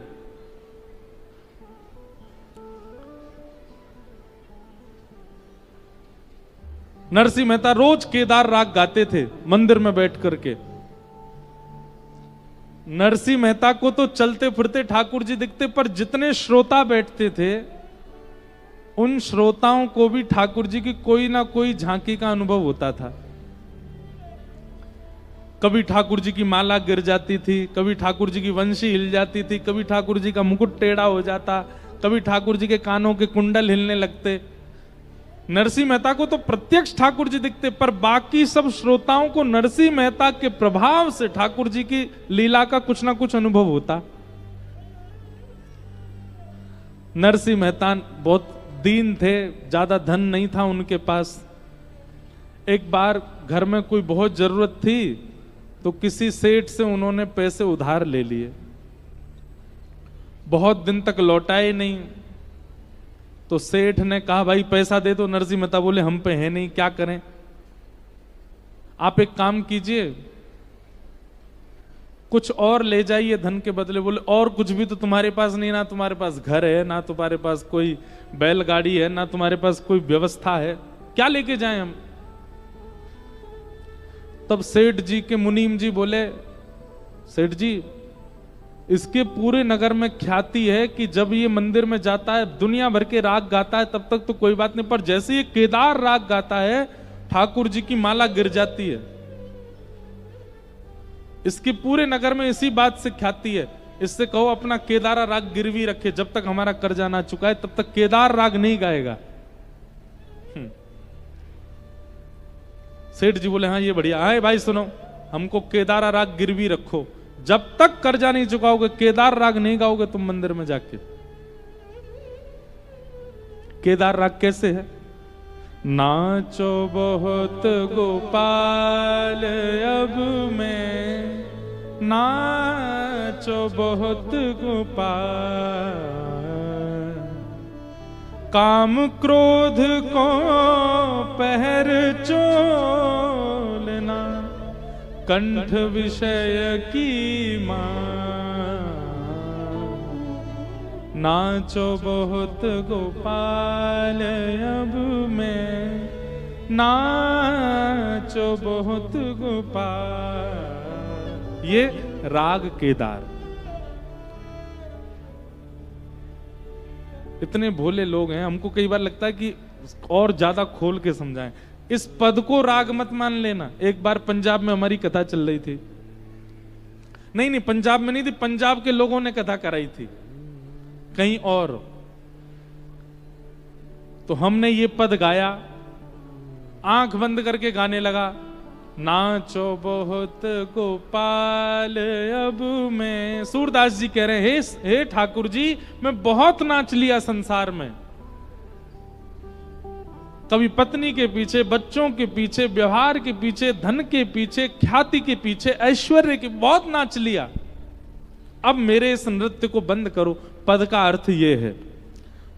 Speaker 1: नरसिंह मेहता रोज केदार राग गाते थे मंदिर में बैठ करके। नरसिंह मेहता को तो चलते फिरते ठाकुर जी दिखते, पर जितने श्रोता बैठते थे उन श्रोताओं को भी ठाकुर जी की कोई ना कोई झांकी का अनुभव होता था। कभी ठाकुर जी की माला गिर जाती थी, कभी ठाकुर जी की वंशी हिल जाती थी, कभी ठाकुर जी का मुकुट टेढ़ा हो जाता, कभी ठाकुर जी के कानों के कुंडल हिलने लगते। नरसिंह मेहता को तो प्रत्यक्ष ठाकुर जी दिखते, पर बाकी सब श्रोताओं को नरसिंह मेहता के प्रभाव से ठाकुर जी की लीला का कुछ ना कुछ अनुभव होता। नरसिंह मेहता बहुत दीन थे, ज्यादा धन नहीं था उनके पास। एक बार घर में कोई बहुत जरूरत थी तो किसी सेठ से उन्होंने पैसे उधार ले लिए। बहुत दिन तक लौटाए नहीं। तो सेठ ने कहा भाई पैसा दे दो। नरसिंह मेहता बोले हम पे है नहीं, क्या करें? आप एक काम कीजिए, कुछ और ले जाइए धन के बदले। बोले और कुछ भी तो तुम्हारे पास नहीं, ना तुम्हारे पास घर है, ना तुम्हारे पास कोई बैलगाड़ी है, ना तुम्हारे पास कोई व्यवस्था है, क्या लेके जाएं हम? तब सेठ जी के मुनीम जी बोले, सेठ जी इसके पूरे नगर में ख्याति है कि जब ये मंदिर में जाता है दुनिया भर के राग गाता है, तब तक तो कोई बात नहीं, पर जैसे ये केदार राग गाता है ठाकुर जी की माला गिर जाती है। इसके पूरे नगर में इसी बात से ख्याति है। इससे कहो अपना केदारा राग गिरवी रखे, जब तक हमारा कर्जा ना चुकाए तब तक केदार राग नहीं गाएगा। सेठ जी बोले हाँ ये बढ़िया है भाई, सुनो हमको केदारा राग गिरवी रखो, जब तक कर्जा नहीं चुकाओगे केदार राग नहीं गाओगे तुम मंदिर में जाके। केदार राग कैसे है? नाचो बहुत गोपाल अब मैं, नाचो बहुत गोपाल, काम क्रोध को पहर चोलना, कंठ विषय की मां, नाचो बहुत गोपाल अब मैं, नाचो बहुत गोपाल। ये राग केदार। इतने भोले लोग हैं, हमको कई बार लगता है कि और ज्यादा खोल के समझाएं। इस पद को राग मत मान लेना। एक बार पंजाब में हमारी कथा चल रही थी, नहीं पंजाब में नहीं थी, पंजाब के लोगों ने कथा कराई थी कहीं और, तो हमने ये पद गाया, आंख बंद करके गाने लगा, नाचो बहुत गोपाल अब मैं। सूरदास जी कह रहे हैं हे ठाकुर जी मैं बहुत नाच लिया संसार में, कभी पत्नी के पीछे, बच्चों के पीछे, व्यवहार के पीछे, धन के पीछे, ख्याति के पीछे, ऐश्वर्य के, बहुत नाच लिया, अब मेरे इस नृत्य को बंद करो। पद का अर्थ ये है,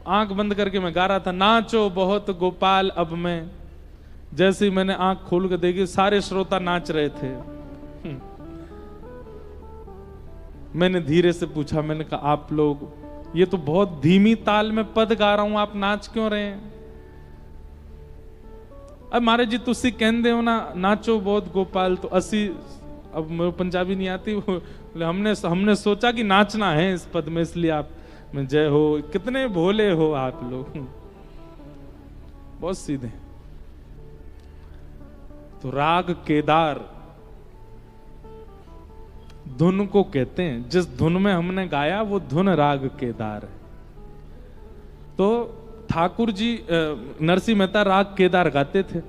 Speaker 1: आंख बंद करके मैं गा रहा था, नाचो बहुत गोपाल अब मैं। जैसे ही मैंने आंख खोल के देखी सारे श्रोता नाच रहे थे। मैंने धीरे से पूछा, मैंने कहा आप लोग, ये तो बहुत धीमी ताल में पद गा रहा हूं, आप नाच क्यों रहे हैं? अब महाराज जी तुसी कहते हो ना नाचो बहुत गोपाल, तो असी, अब मेरे पंजाबी नहीं आती, हमने सोचा कि नाचना है इस पद में, इसलिए आप में जय हो। कितने भोले हो आप लोग, बहुत सीधे। तो राग केदार धुन को कहते हैं, जिस धुन में हमने गाया वो धुन राग केदार है। तो ठाकुर जी नरसिंह मेहता राग केदार गाते थे।